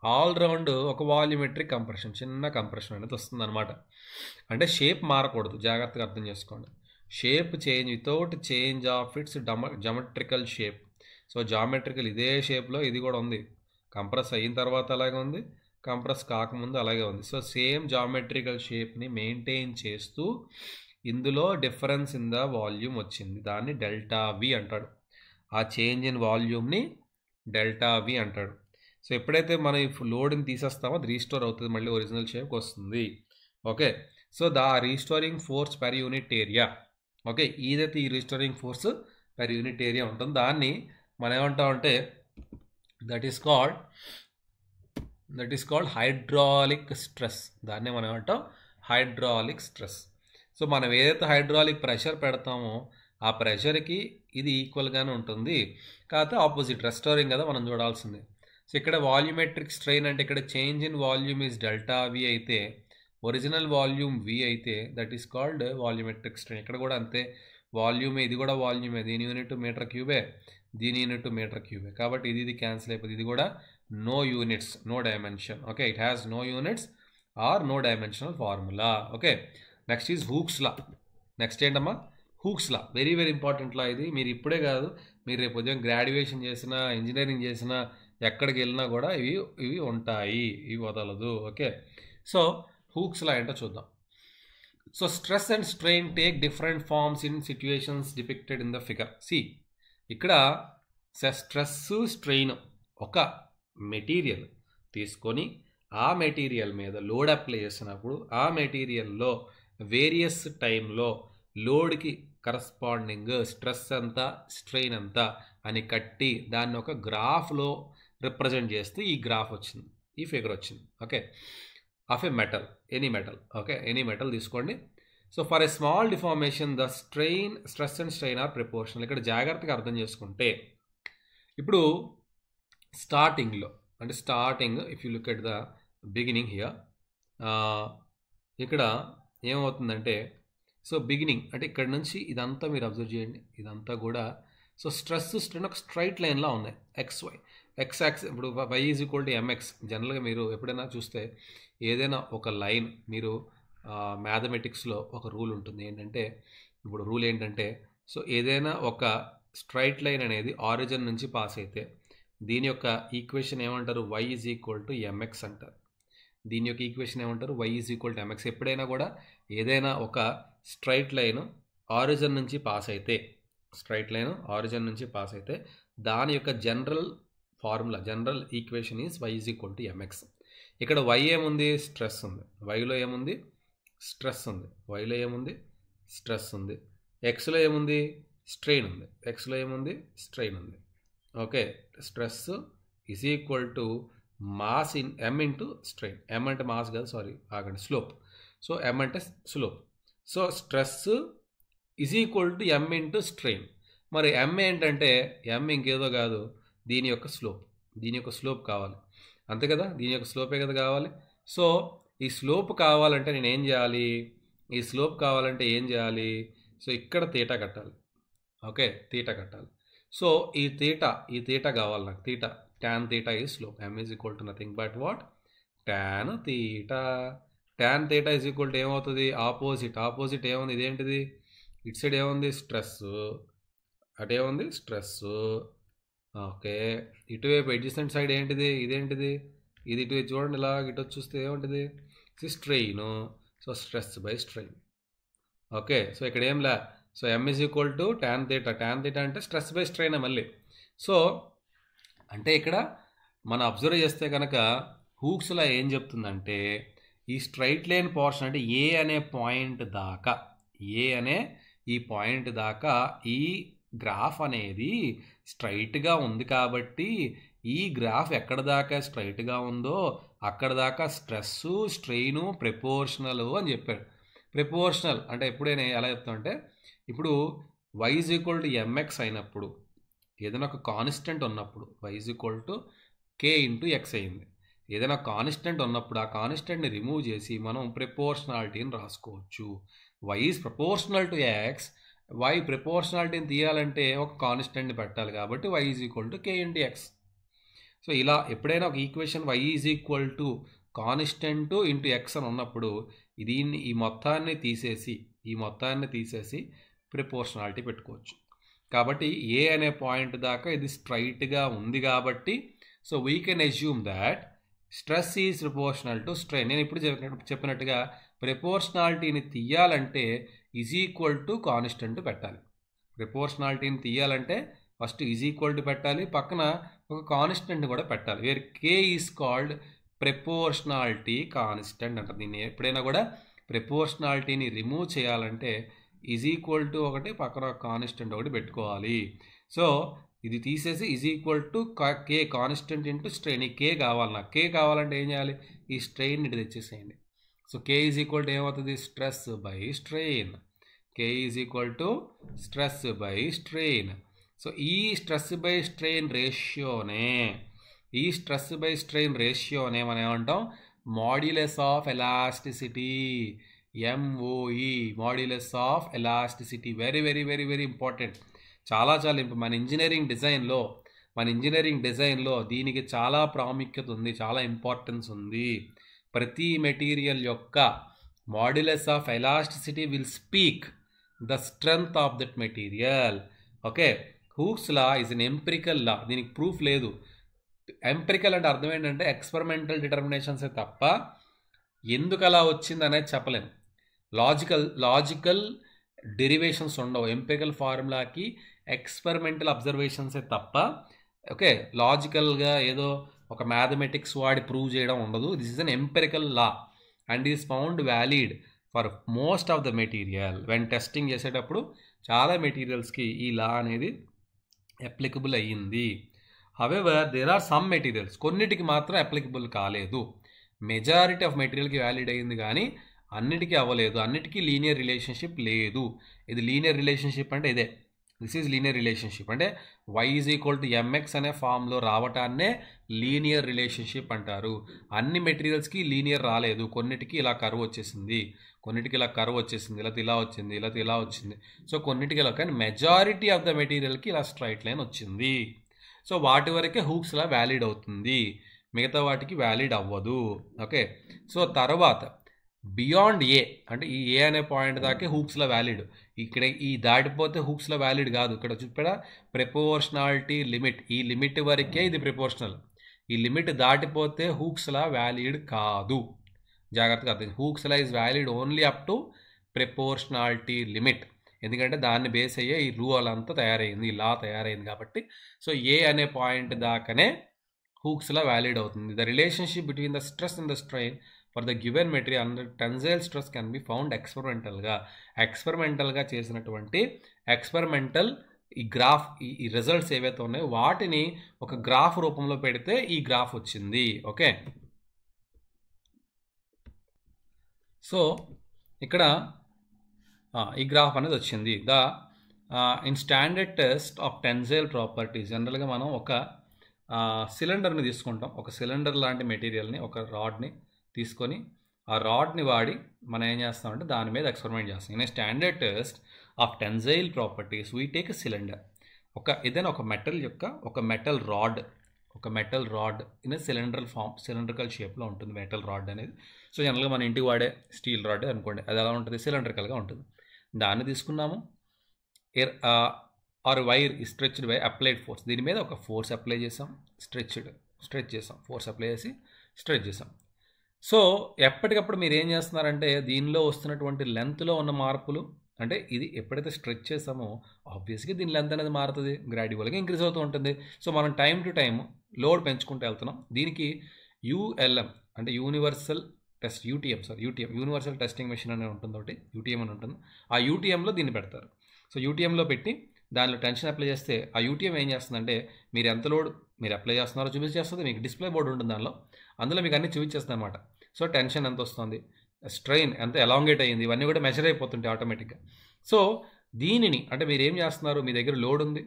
ఆల్ రౌండ్ ఒక వాల్యూమెట్రిక్ కంప్రెషన్, చిన్న కంప్రెషన్ అనేది వస్తుంది అనమాట. అంటే షేప్ మారకూడదు, జాగ్రత్తగా అర్థం చేసుకోండి. Shape change without change of its geometrical shape. So geometrical ఇదే షేప్లో ఇది కూడా ఉంది, కంప్రెస్ అయిన తర్వాత అలాగే ఉంది, కంప్రెస్ కాకముందు అలాగే ఉంది. సో సేమ్ జామెట్రికల్ షేప్ని మెయింటైన్ చేస్తూ ఇందులో డిఫరెన్స్ ఇన్ ద వాల్యూమ్ వచ్చింది, దాన్ని డెల్టా వి అంటాడు. ఆ చేంజ్ ఇన్ వాల్యూమ్ని డెల్టా వి అంటాడు. సో ఎప్పుడైతే మనం ఈ లోడ్ని తీసేస్తామో అది రీస్టోర్ అవుతుంది, మళ్ళీ ఒరిజినల్ షేప్కి వస్తుంది. Okay, so the restoring force per unit area. Okay, ఏదైతే ఈ restoring force per unit area ఉంటుందో దాన్ని మనం ఏమంటామంటే that is called hydraulic stress. దాన్నే మనం ఏమంటాం హైడ్రాలిక్ స్ట్రెస్. సో మనం ఏదైతే హైడ్రాలిక్ ప్రెషర్ పెడతామో ఆ ప్రెషర్కి ఇది ఈక్వల్గానే ఉంటుంది, కాకపోతే ఆపోజిట్ రెస్టోరింగ్ కదా మనం చూడాల్సింది. సో ఇక్కడ వాల్యూమెట్రిక్ స్ట్రెయిన్ అంటే ఇక్కడ change in volume is delta V అయితే, ఒరిజినల్ వాల్యూమ్ వి అయితే that is called volumetric strain. ఇక్కడ కూడా అంతే, వాల్యూమే, ఇది కూడా వాల్యూమే, దీని యూనిట్ మీటర్ క్యూబే, దీని యూనిట్ మీటర్ క్యూబే. కాబట్టి ఇది క్యాన్సిల్ అయిపోతుంది, ఇది కూడా no units, no dimension. Okay, it has no units or no dimensional formula. Okay, next is Hooke's law. Next ఏంటమ్మా? Hooke's law. Very very important law ఇది. మీరు ఇప్పుడే కాదు, మీరు రేపు ఉదయం గ్రాడ్యుయేషన్ చేసినా, ఇంజనీరింగ్ చేసినా, ఎక్కడికి వెళ్ళినా కూడా ఇవి ఉంటాయి, ఇవి వదలదు. ఓకే, సో హూక్స్ లా ఏంటో చూద్దాం. So stress and strain take different forms in situations depicted in the figure. See ఇక్కడ స్ట్రెస్ స్ట్రెయిన్ ఒక మెటీరియల్ తీసుకొని ఆ మెటీరియల్ మీద లోడ్ అప్లై చేసినప్పుడు ఆ మెటీరియల్లో వేరియస్ టైంలో లోడ్కి కరస్పాండింగ్ స్ట్రెస్ ఎంత స్ట్రెయిన్ ఎంత అని కట్టి దాన్ని ఒక గ్రాఫ్లో రిప్రజెంట్ చేస్తే ఈ గ్రాఫ్ వచ్చింది, ఈ ఫిగర్ వచ్చింది. Okay, of a metal, any metal. Okay, any metal తీసుకోండి. So for a small deformation the stress and strain are proportional. ఇక్కడ జాగ్రత్తగా అర్థం చేసుకుంటే ఇప్పుడు స్టార్టింగ్లో అంటే if you look at the beginning here, ఇక్కడ ఏమవుతుందంటే సో బిగినింగ్ అంటే ఇక్కడ నుంచి ఇదంతా మీరు అబ్జర్వ్ చేయండి, ఇదంతా కూడా సో స్ట్రెస్ స్ట్రెయిన్ ఒక స్ట్రైట్ లైన్లో ఉన్నాయి. ఎక్స్ యాక్సిస్ ఇప్పుడు y is equal to mx. జనరల్గా మీరు ఎప్పుడైనా చూస్తే ఏదైనా ఒక లైన్ మీరు మ్యాథమెటిక్స్లో ఒక రూల్ ఉంటుంది ఏంటంటే, ఇప్పుడు రూల్ ఏంటంటే సో ఏదైనా ఒక స్ట్రైట్ లైన్ అనేది ఆరిజిన్ నుంచి పాస్ అయితే దీని యొక్క ఈక్వేషన్ ఏమంటారు, y is equal to mx అంటారు. దీని యొక్క ఈక్వేషన్ ఏమంటారు, y is equal to mx. ఎప్పుడైనా కూడా ఏదైనా ఒక స్ట్రైట్ లైన్ ఆరిజిన్ నుంచి పాస్ అయితే దాని యొక్క general equation is y is equal to mx. ఇక్కడ y ఏముంది, స్ట్రెస్ ఉంది. వైలో ఏముంది, స్ట్రెస్ ఉంది. ఎక్స్లో ఏముంది, స్ట్రెయిన్ ఉంది. Okay, stress is equal to mass in m into strain. m అంటే మాస్ కాదు, సారీ ఆగండి, స్లోప్. సో m అంటే slope. So stress is equal to m into strain. మరి m ఏంటంటే m ఇంకేదో కాదు, దీని యొక్క స్లోప్ కావాలి, అంతే కదా, దీని యొక్క స్లోపే కదా కావాలి. సో ఈ స్లోప్ కావాలంటే నేను ఏం చేయాలి, సో ఇక్కడ తీటా కట్టాలి. ఓకే, తీటా కట్టాలి. సో ఈ తీటా కావాలి నాకు, tan theta is slope. m is equal to nothing but what, tan theta. tan theta is equal to ఏమవుతుంది, ఆపోజిట్ ఏముంది, ఇదేంటిది, ఇటు సైడ్ ఏముంది, స్ట్రెస్, అటు ఏముంది, స్ట్రెస్. ఓకే, ఇటువైపు అడ్జసెంట్ సైడ్ ఏంటిది, ఇదేంటిది, ఇది ఇటువైపు చూడండి, ఇలా ఇటు చూస్తే ఏముంటుంది, strain. So stress by strain. Okay, so ఇక్కడ ఏం లే, so m is equal to tan theta అంటే స్ట్రెస్ బై స్ట్రెయిన్ మళ్ళీ. సో అంటే ఇక్కడ మనం అబ్జర్వ్ చేస్తే కనుక హూక్స్లో ఏం చెప్తుందంటే ఈ స్ట్రైట్ లైన్ పోర్షన్ అంటే ఏ అనే పాయింట్ దాకా ఈ గ్రాఫ్ అనేది స్ట్రైట్గా ఉంది కాబట్టి ఈ గ్రాఫ్ ఎక్కడ దాకా స్ట్రైట్గా ఉందో అక్కడ దాకా స్ట్రెస్ స్ట్రెయిన్ ప్రపోర్షనల్ అని చెప్పాడు. ప్రపోర్షనల్ అంటే ఎప్పుడైనా ఎలా చెప్తామంటే, ఇప్పుడు y is equal to mx అయినప్పుడు ఏదైనా ఒక కాన్స్టెంట్ ఉన్నప్పుడు y is equal to k into x అయింది. ఏదైనా కాన్స్టెంట్ ఉన్నప్పుడు ఆ కాన్స్టెంట్ని రిమూవ్ చేసి మనం ప్రపోర్షనాలిటీని రాసుకోవచ్చు. y is proportional to x. y ప్రపోర్షనాలిటీని తీయాలంటే ఒక కాన్స్టెంట్ని పెట్టాలి కాబట్టి y is equal to k into x. So ఇలా ఎప్పుడైనా ఒక equation y is equal to constant into x అని ఉన్నప్పుడు ఈ మొత్తాన్ని తీసేసి ప్రపోర్షనాలిటీ పెట్టుకోవచ్చు. కాబట్టి ఏ అనే పాయింట్ దాకా ఇది స్ట్రైట్గా ఉంది కాబట్టి so we can assume that stress is proportional to strain. నేను ఇప్పుడు చెప్పినట్టుగా ప్రపోర్షనాలిటీని తీయాలంటే ఈజ్ ఈక్వల్ టు కాన్స్టెంట్ పెట్టాలి. ప్రపోర్షనాలిటీని తీయాలంటే ఫస్ట్ ఈజ్ ఈక్వల్ టు పెట్టాలి, పక్కన ఒక కాన్స్టెంట్ కూడా పెట్టాలి. Where K is called proportionality constant అంటారు. దీన్ని ఎప్పుడైనా కూడా ప్రపోర్షనాలిటీని రిమూవ్ చేయాలంటే ఈజ్ ఈక్వల్ టు ఒకటి, పక్కన కాన్స్టెంట్ ఒకటి పెట్టుకోవాలి. సో ఇది తీసేసి is equal to K constant into strain. ఈ కే కావాలి నాకు. కే కావాలంటే ఏం చేయాలి, ఈ స్ట్రెయిన్ ఇటు తెచ్చేసేయండి. So K is equal to ఏమవుతుంది, stress by strain. K is equal to stress by strain. So ఈ స్ట్రెస్ బై స్ట్రెయిన్ రేషియోనే మనం ఏమంటాం, modulus of elasticity, MOE, modulus of elasticity. Very very very very important, చాలా మన ఇంజనీరింగ్ డిజైన్లో దీనికి చాలా ప్రాముఖ్యత ఉంది, చాలా ఇంపార్టెన్స్ ఉంది. ప్రతి మెటీరియల్ యొక్క modulus of elasticity will speak the strength of that material. Okay, Hooke's law is an empirical law, దీనికి ప్రూఫ్ లేదు. ఎంపిరికల్ అంటే అర్థం ఏంటంటే ఎక్స్పెరిమెంటల్ డిటర్మినేషన్సే తప్ప ఎందుకు అలా వచ్చింది అనేది చెప్పలేము. లాజికల్ డెరివేషన్స్ ఉండవు. ఎంపిరికల్ ఫార్ములాకి ఎక్స్పెరిమెంటల్ అబ్జర్వేషన్సే తప్ప ఓకే లాజికల్గా ఏదో ఒక మ్యాథమెటిక్స్ వాడి ప్రూవ్ చేయడం ఉండదు. This is an empirical law and is found valid for most of the material. When testing చేసేటప్పుడు చాలా మెటీరియల్స్కి ఈ లా అనేది అప్లికబుల్ అయ్యింది. However there are some materials, కొన్నిటికి మాత్రం అప్లికబుల్ కాలేదు. మెజారిటీ ఆఫ్ మెటీరియల్కి వ్యాలిడ్ అయ్యింది కానీ అన్నిటికీ అవ్వలేదు. అన్నిటికీ లీనియర్ రిలేషన్షిప్ లేదు. ఇది లీనియర్ రిలేషన్షిప్ అంటే ఇదే, దిస్ ఈజ్ లీనియర్ రిలేషన్షిప్. అంటే y = mx అనే ఫామ్లో రావటాన్నే లీనియర్ రిలేషన్షిప్ అంటారు. అన్ని మెటీరియల్స్కి లీనియర్ రాలేదు, కొన్నిటికి ఇలా కర్వ్ వచ్చేసింది, కొన్నిటికి ఇలా కర్వ్ వచ్చేసింది, ఇలా ఇలా వచ్చింది, ఇలా వచ్చింది. సో కొన్నిటికి ఇలా, కానీ మెజారిటీ ఆఫ్ ద మెటీరియల్కి ఇలా స్ట్రైట్ లైన్ వచ్చింది. సో వాటి వరకే హూక్స్ లా వ్యాలిడ్ అవుతుంది, మిగతా వాటికి వ్యాలిడ్ అవ్వదు. ఓకే, సో తర్వాత బియాండ్ ఏ అంటే ఈ ఏ అనే పాయింట్ దాకే హూక్స్లో వ్యాలిడ్. ఇక్కడ ఈ దాటిపోతే హూక్స్లో వ్యాలిడ్ కాదు. ఇక్కడ చూపెడా ప్రపోర్షనాలిటీ లిమిట్, ఈ లిమిట్ వరకే ఇది ప్రపోర్షనల్. ఈ లిమిట్ దాటిపోతే హూక్స్లా వ్యాలిడ్ కాదు. జాగ్రత్తగా అర్థం. Hooke's law is valid only up to proportionality limit. ఎందుకంటే దాన్ని బేస్ అయ్యే ఈ రూల్ అంతా తయారైంది, ఈ లా తయారైంది కాబట్టి. సో ఏ అనే పాయింట్ దాకానే హూక్స్లా వ్యాలిడ్ అవుతుంది. The relationship between the stress and the strain for the given material under tensile stress can be found ఎక్స్పెరిమెంటల్గా చేసినటువంటి ఎక్స్పెరిమెంటల్ ఈ గ్రాఫ్, ఈ రిజల్ట్స్ ఏవైతే ఉన్నాయో వాటిని ఒక గ్రాఫ్ రూపంలో పెడితే ఈ గ్రాఫ్ వచ్చింది. ఓకే, సో ఇక్కడ ఈ గ్రాఫ్ అనేది వచ్చింది. In standard test of tensile properties, జనరల్గా మనం ఒక సిలిండర్ని తీసుకుంటాం. ఒక సిలిండర్ లాంటి మెటీరియల్ని, ఒక రాడ్ని తీసుకొని ఆ రాడ్ని వాడి మనం ఏం చేస్తామంటే దాని మీద ఎక్స్పెరిమెంట్ చేస్తాం. In a standard test of tensile properties we take a cylinder. ఏదైనా ఒక మెటల్ యొక్క ఒక metal rod in a cylindrical షేప్లో ఉంటుంది మెటల్ రాడ్ అనేది. సో జనరల్గా మన ఇంటికి వాడే స్టీల్ రాడ్ అనుకోండి, అది ఎలా ఉంటుంది, సిలిండ్రికల్గా ఉంటుంది. దాన్ని తీసుకున్నాము. Or wire stretched by applied force, దీని మీద ఒక ఫోర్స్ అప్లై చేసాం, స్ట్రెచ్ చేసాం, ఫోర్స్ అప్లై చేసి స్ట్రెచ్ చేసాం. సో ఎప్పటికప్పుడు మీరు ఏం చేస్తున్నారంటే దీనిలో వస్తున్నటువంటి లెంత్లో ఉన్న మార్పులు, అంటే ఇది ఎప్పుడైతే స్ట్రెచ్ చేసామో ఆబ్వియస్గా దీని లెంత్ అనేది మారుతుంది, గ్రాడ్యువల్గా ఇంక్రీజ్ అవుతూ ఉంటుంది. సో మనం టైం టు టైం లోడ్ పెంచుకుంటూ వెళ్తున్నాం. దీనికి యూఎల్ఎం అంటే యూనివర్సల్ టెస్టింగ్ మెషిన్ అనేది ఉంటుంది, ఒకటి యూటీఎం అని ఉంటుంది. ఆ యూటీఎంలో దీన్ని పెడతారు. సో యూటీఎంలో పెట్టి దానిలో టెన్షన్ అప్లై చేస్తే ఆ యూటీఎం ఏం చేస్తుందంటే మీరు ఎంత లోడ్ మీరు అప్లై చేస్తున్నారో చూపించేస్తుంది. మీకు డిస్ప్లే బోర్డు ఉంటుంది అందులో మీకు అన్నీ చూపించేస్తుంది అనమాట. సో టెన్షన్ ఎంత వస్తుంది, స్ట్రెయిన్ ఎంత ఎలాంగేట్ అయ్యింది, ఇవన్నీ కూడా మెజర్ అయిపోతుంటాయి ఆటోమేటిక్గా. సో దీనిని అంటే మీరు ఏం చేస్తున్నారు, మీ దగ్గర లోడ్ ఉంది,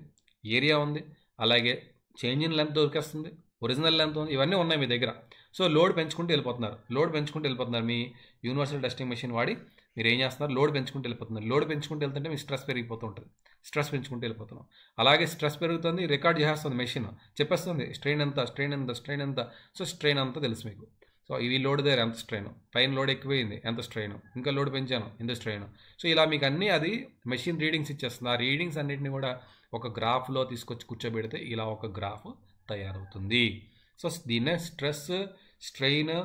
ఏరియా ఉంది, అలాగే చేంజ్ ఇన్ లెంత్ దొరికేస్తుంది, ఒరిజినల్ లెంత్ ఉంది, ఇవన్నీ ఉన్నాయి మీ దగ్గర. సో లోడ్ పెంచుకుంటూ వెళ్ళిపోతున్నారు మీ యూనివర్సల్ టెస్టింగ్ మెషిన్ వాడి. మీరు ఏం చేస్తున్నారు, లోడ్ పెంచుకుంటూ వెళ్తుంటే మీ స్ట్రెస్ పెరిగిపోతూ ఉంటుంది, స్ట్రెస్ పెంచుకుంటూ వెళ్ళిపోతున్నాం. అలాగే స్ట్రెస్ పెరుగుతుంది, రికార్డ్ చేసేస్తుంది మెషిన్, చెప్పేస్తుంది స్ట్రెయిన్ ఎంత. సో స్ట్రెయిన్ అంతా తెలుసు మీకు. సో ఇవి లోడ్ దగ్గర ఎంత స్ట్రెయిన్, పైన లోడ్ ఎక్కువైంది ఎంత స్ట్రెయిన్, ఇంకా లోడ్ పెంచాను ఎంత స్ట్రెయిన్. సో ఇలా మీకు అన్నీ అది మెషిన్ రీడింగ్స్ ఇచ్చేస్తుంది. ఆ రీడింగ్స్ అన్నింటినీ కూడా ఒక గ్రాఫ్లో తీసుకొచ్చి కూర్చోబెడితే ఇలా ఒక గ్రాఫ్ తయారవుతుంది. సో దీన్నే స్ట్రెస్ స్ట్రెయిన్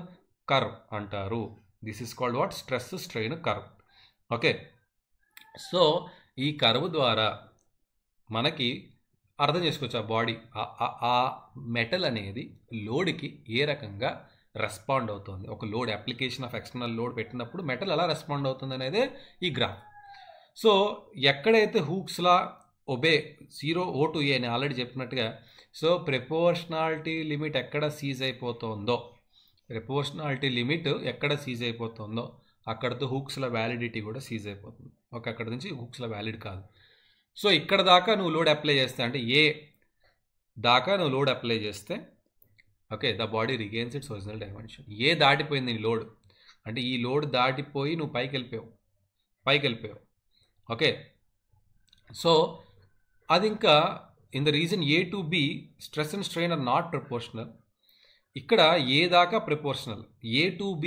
కర్వ్ అంటారు. This is called what, stress strain curve. Okay, so ఈ కర్వ్ ద్వారా మనకి అర్థం చేసుకోవచ్చు ఆ బాడీ, ఆ మెటల్ అనేది లోడ్కి ఏ రకంగా రెస్పాండ్ అవుతుంది. ఒక load application of external load పెట్టినప్పుడు మెటల్ ఎలా రెస్పాండ్ అవుతుంది అనేదే ఈ గ్రాఫ్. సో ఎక్కడైతే హూక్స్లా ఒబే 0 O to A అని ఆల్రెడీ చెప్పినట్టుగా, సో ప్రపోర్షనాలిటీ లిమిట్ ఎక్కడ సీజ్ అయిపోతుందో అక్కడతో హూక్స్ల వ్యాలిడిటీ కూడా సీజ్ అయిపోతుంది. ఓకే, అక్కడ నుంచి హూక్స్ల వ్యాలిడ్ కాదు. సో ఇక్కడ దాకా నువ్వు లోడ్ అప్లై చేస్తే, అంటే ఏ దాకా నువ్వు లోడ్ అప్లై చేస్తే okay the body regains its original dimension. A దాటిపోయింది నీ లోడ్, అంటే ఈ లోడ్ దాటిపోయి నువ్వు పైకి వెళ్ళిపోయావు. ఓకే, సో అది ఇంకా in the region A to B stress and strain are not proportional. ఇక్కడ ఏ దాకా proportional, A to B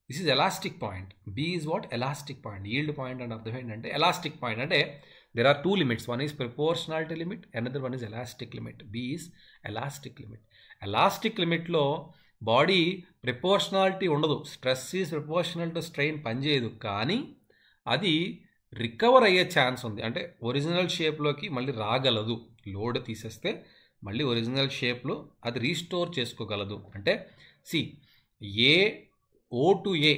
this is elastic point, B is what, elastic point. Yield point అంటే అర్థం ఏంటంటే ఎలాస్టిక్ పాయింట్ అంటే there are two limits, one is proportionality limit, another one is elastic limit. B is elastic limit. Elastic limit లో బాడీ ప్రపోర్షనాలిటీ ఉండదు. Stress is proportional to strain పనిచేయదు, కానీ అది రికవర్ అయ్యే ఛాన్స్ ఉంది. అంటే ఒరిజినల్ షేప్లోకి మళ్ళీ రాగలదు. లోడ్ తీసేస్తే మళ్ళీ ఒరిజినల్ షేప్లో అది రీస్టోర్ చేసుకోగలదు. అంటే ఏ O to A,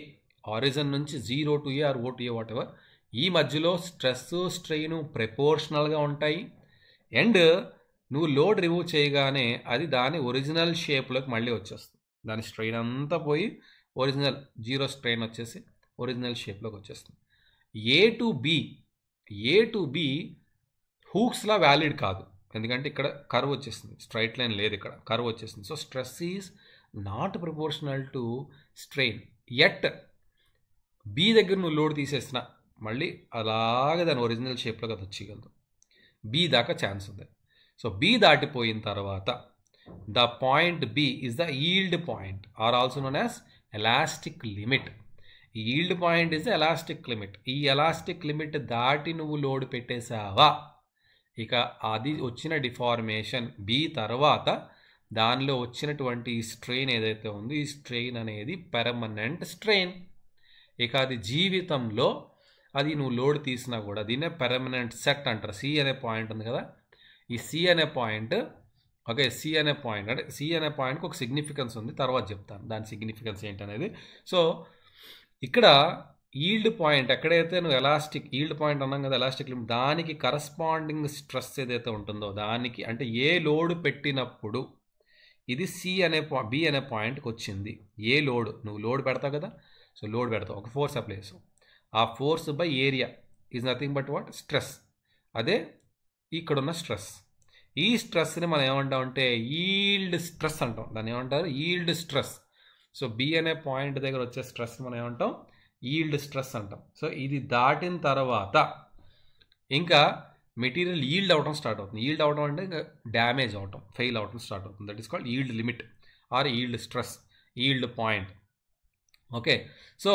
ఆరిజిన్ నుంచి 0 to A or O to A whatever, ఈ మధ్యలో స్ట్రెస్ స్ట్రెయిన్ ప్రపోర్షనల్గా ఉంటాయి. అండ్ నువ్వు లోడ్ రిమూవ్ చేయగానే అది దాని ఒరిజినల్ షేప్లోకి మళ్ళీ వచ్చేస్తుంది. దాని స్ట్రెయిన్ అంతా పోయి ఒరిజినల్ 0 స్ట్రెయిన్ వచ్చేసి ఒరిజినల్ షేప్లోకి వచ్చేస్తుంది. ఏ టు బి హూక్స్లా వ్యాలిడ్ కాదు, ఎందుకంటే ఇక్కడ కర్వ్ వచ్చేసింది, స్ట్రైట్ లైన్ లేదు, ఇక్కడ కర్వ్ వచ్చేసింది. So stress is not proportional to strain. At B దగ్గర నువ్వు లోడ్ తీసేసిన మళ్ళీ అలాగే దాని ఒరిజినల్ షేప్లోకి అది వచ్చేయగలదు. బి దాకా ఛాన్స్ ఉంది. సో బి దాటిపోయిన తర్వాత the point B is the yield point or also known as elastic limit. ఈ yield point is the elastic limit. ఈ ఎలాస్టిక్ లిమిట్ దాటి నువ్వు లోడ్ పెట్టేసావా, ఇక అది వచ్చిన డిఫార్మేషన్ బి తర్వాత దానిలో వచ్చినటువంటి స్ట్రెయిన్ ఏదైతే ఉందో ఈ స్ట్రెయిన్ అనేది పెర్మనెంట్ స్ట్రెయిన్. ఇక అది జీవితంలో అది నువ్వు లోడ్ తీసినా కూడా దీన్నే పెర్మనెంట్ సెట్ అంటారు. సి అనే పాయింట్ ఉంది కదా, ఈ సి అనే పాయింట్, ఓకే, సి అనే పాయింట్ అంటే సి అనే పాయింట్కి ఒక సిగ్నిఫికెన్స్ ఉంది, తర్వాత చెప్తాను దాని సిగ్నిఫికెన్స్ ఏంటనేది. సో ఇక్కడ ఈల్డ్ పాయింట్ ఎక్కడైతే నువ్వు ఎలాస్టిక్ ఈల్డ్ పాయింట్ అన్నాం కదా, ఎలాస్టిక్ లిమిట్, దానికి కరస్పాండింగ్ స్ట్రెస్ ఏదైతే ఉంటుందో దానికి, అంటే ఏ లోడ్ పెట్టినప్పుడు ఇది బి అనే పాయింట్కి వచ్చింది. ఏ లోడ్ నువ్వు లోడ్ పెడతావు కదా, సో లోడ్ పెడతావు, ఒక ఫోర్స్ అప్లై చేస్తావు, ఆ force by area is nothing but what, stress. అదే ఇక్కడున్న స్ట్రెస్. ఈ స్ట్రెస్ని మనం ఏమంటామంటే ఈల్డ్ స్ట్రెస్ అంటాం. దాన్ని ఏమంటారు, ఈల్డ్ స్ట్రెస్. సో బి అనే పాయింట్ దగ్గర వచ్చే స్ట్రెస్ మనం ఏమంటాం, ఈల్డ్ స్ట్రెస్ అంటాం. సో ఇది దాటిన తర్వాత ఇంకా మెటీరియల్ ఈల్డ్ అవడం స్టార్ట్ అవుతుంది. ఈల్డ్ అవడం అంటే ఇంకా డ్యామేజ్ అవటం, ఫెయిల్ అవటం స్టార్ట్ అవుతుంది. That is called yield limit or yield stress, yield point. Okay, so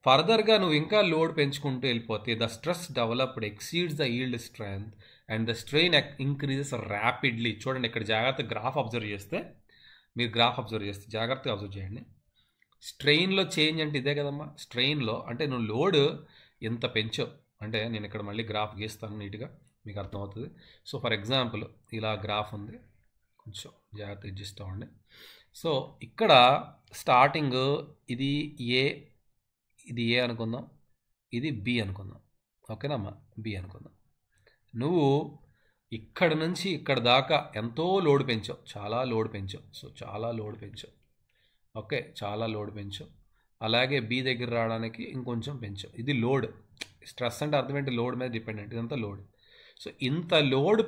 ఫర్దర్గా నువ్వు ఇంకా లోడ్ పెంచుకుంటూ వెళ్ళిపోతే the stress developed exceeds the yield strength and the strain increases rapidly. చూడండి ఇక్కడ జాగ్రత్తగా గ్రాఫ్ అబ్జర్వ్ చేస్తే, మీరు గ్రాఫ్ అబ్జర్వ్ చేస్తే జాగ్రత్తగా అబ్జర్వ్ చేయండి. స్ట్రెయిన్లో చేంజ్ అంటే ఇదే కదమ్మా. స్ట్రెయిన్లో అంటే నువ్వు లోడ్ ఎంత పెంచావు అంటే, నేను ఇక్కడ మళ్ళీ గ్రాఫ్ గీస్తాను నీట్గా మీకు అర్థమవుతుంది. సో ఫర్ ఎగ్జాంపుల్ ఇలా గ్రాఫ్ ఉంది, కొంచెం జాగ్రత్త అడ్జస్ట్ అవ్వండి. సో ఇక్కడ స్టార్టింగ్ ఇది ఏ అనుకుందాం, ఇది బి అనుకుందాం, ఓకేనమ్మా, బి అనుకుందాం. నువ్వు ఇక్కడ నుంచి ఇక్కడ దాకా ఎంతో లోడ్ పెంచావు, చాలా లోడ్ పెంచావు. సో చాలా లోడ్ పెంచావు, ఓకే, చాలా లోడ్ పెంచావు. అలాగే బి దగ్గర రావడానికి ఇంకొంచెం పెంచావు. ఇది లోడ్. స్ట్రెస్ అంటే అర్థం ఏంటి, లోడ్ మీద డిపెండెంట్, ఇదంతా లోడ్. సో ఇంత లోడ్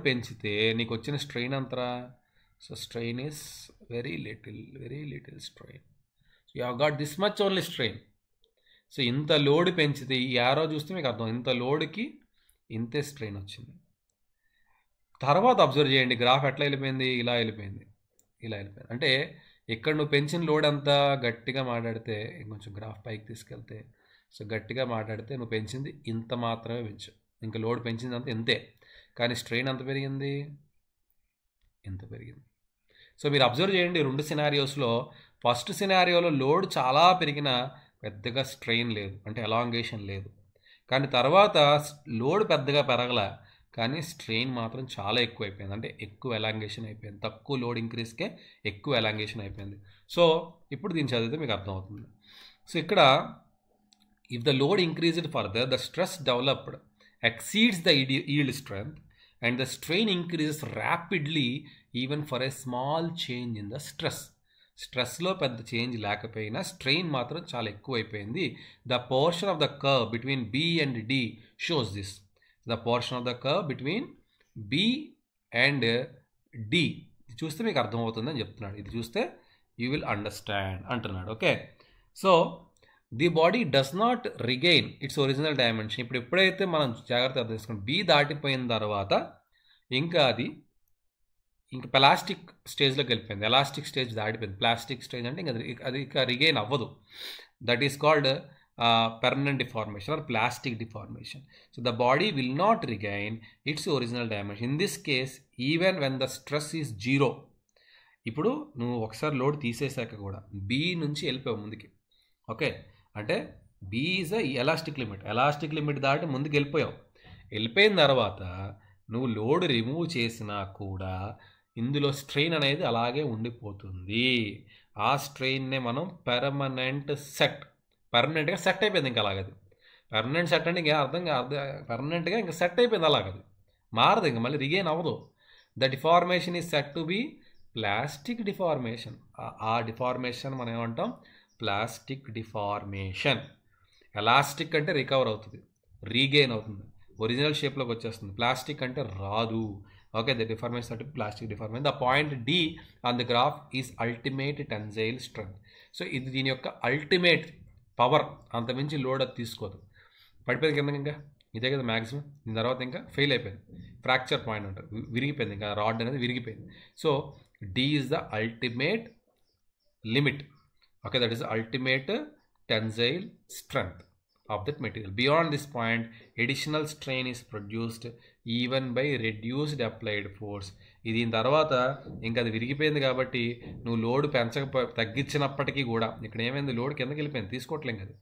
పెంచితే నీకు వచ్చిన స్ట్రెయిన్ అంతరా. So strain is very little strain. So you have got this much only strain. So ఇంత లోడ్ పెంచితే ఈ యారో చూస్తే మీకు అర్థం, ఇంత లోడ్కి ఇంతే స్ట్రెయిన్ వచ్చింది. తర్వాత అబ్జర్వ్ చేయండి గ్రాఫ్ ఎట్లా వెళ్ళిపోయింది, ఇలా వెళ్ళిపోయింది. అంటే ఇక్కడ నువ్వు పెంచిన లోడ్ అంతా గట్టిగా మాట్లాడితే, ఇంకొంచెం గ్రాఫ్ పైకి తీసుకెళ్తే, సో గట్టిగా మాట్లాడితే నువ్వు పెంచింది ఇంత మాత్రమే పెంచావు, ఇంకా లోడ్ పెంచింది అంతా ఇంతే. కానీ స్ట్రెయిన్ ఎంత పెరిగింది, ఇంత పెరిగింది. సో మీరు అబ్జర్వ్ చేయండి రెండు సినారియోస్లో. ఫస్ట్ సినారియోలో లోడ్ చాలా పెరిగినా పెద్దగా స్ట్రెయిన్ లేదు, అంటే ఎలాంగేషన్ లేదు. కానీ తర్వాత లోడ్ పెద్దగా పెరగల, కానీ స్ట్రెయిన్ మాత్రం చాలా ఎక్కువ అయిపోయింది, అంటే ఎక్కువ ఎలాంగేషన్ అయిపోయింది. తక్కువ లోడ్ ఇంక్రీస్కే ఎక్కువ ఎలాంగేషన్ అయిపోయింది. సో ఇప్పుడు దీన్ని చదివితే మీకు అర్థమవుతుంది. సో ఇక్కడ if the load increased further the stress developed exceeds the yield strength and the strain increases rapidly even for a small change in the stress. స్ట్రెస్లో పెద్ద చేంజ్ లేకపోయినా స్ట్రెయిన్ మాత్రం చాలా ఎక్కువ అయిపోయింది. The portion of the curve between B and D shows this. The portion of the curve between B and D చూస్తే మీకు అర్థమవుతుందని చెప్తున్నాడు. ఇది చూస్తే యూ విల్ అండర్స్టాండ్ అంటున్నాడు. Okay, so the body does not regain its original dimension. ఇప్పుడు ఎప్పుడైతే మనం జాగ్రత్త అర్థం చేసుకుంటాం, బి దాటిపోయిన తర్వాత ఇంకా అది ఇంకా ప్లాస్టిక్ స్టేజ్లోకి వెళ్ళిపోయింది. ఎలాస్టిక్ స్టేజ్ దాటిపోయింది. ప్లాస్టిక్ స్టేజ్ అంటే ఇంకా అది ఇక రిగైన్ అవ్వదు. That is called permanent deformation or plastic deformation. So the body will not regain its original dimension. In this case, even when the stress is 0, ఇప్పుడు నువ్వు ఒకసారి లోడ్ తీసేశాక కూడా బి నుంచి వెళ్ళిపోయావు ముందుకి. ఓకే, అంటే B is a elastic limit. Elastic limit దాటి ముందుకు వెళ్ళిపోయావు. వెళ్ళిపోయిన తర్వాత నువ్వు లోడ్ రిమూవ్ చేసినా కూడా ఇందులో స్ట్రెయిన్ అనేది అలాగే ఉండిపోతుంది. ఆ స్ట్రెయిన్నే మనం పెర్మనెంట్ సెట్. పర్మనెంట్గా సెట్ అయిపోయింది ఇంకా అలాగది. పర్మనెంట్ సెట్ అంటే ఇంకా పర్మనెంట్గా ఇంకా సెట్ అయిపోయింది అలాగది, మారదు ఇంకా, మళ్ళీ రిగైన్ అవ్వదు. The deformation is set to be plastic deformation. ఆ డిఫార్మేషన్ మనం ఏమంటాం? Plastic deformation. ఎలాస్టిక్ అంటే రికవర్ అవుతుంది, రీగెయిన్ అవుతుంది, ఒరిజినల్ షేప్లోకి వచ్చేస్తుంది. ప్లాస్టిక్ అంటే రాదు. ఓకే, ద డిఫార్మేషన్ అంటే plastic deformation. The point D on the graph is ultimate tensile strength. So ఇది దీని యొక్క అల్టిమేట్ పవర్. అంతమించి లోడ్ అది తీసుకోదు. పడిపోయింది కింద, ఇంకా ఇదే కదా మ్యాక్సిమం. దీని తర్వాత ఇంకా ఫెయిల్ అయిపోయింది, ఫ్రాక్చర్ పాయింట్ అంటారు, విరిగిపోయింది, ఇంకా రాడ్ అనేది విరిగిపోయింది. So D is the ultimate limit. Okay, that is ultimate tensile strength of that material. Beyond this point, additional strain is produced even by reduced applied force. దీని తర్వాత ఇంకా అది విరిగిపోయింది కాబట్టి నువ్వు లోడ్ తగ్గించినప్పటికీ కూడా ఇక్కడ ఏమైంది? లోడ్ కిందకి వెళ్ళిపోయింది, తీసుకోవట్లేం కదా,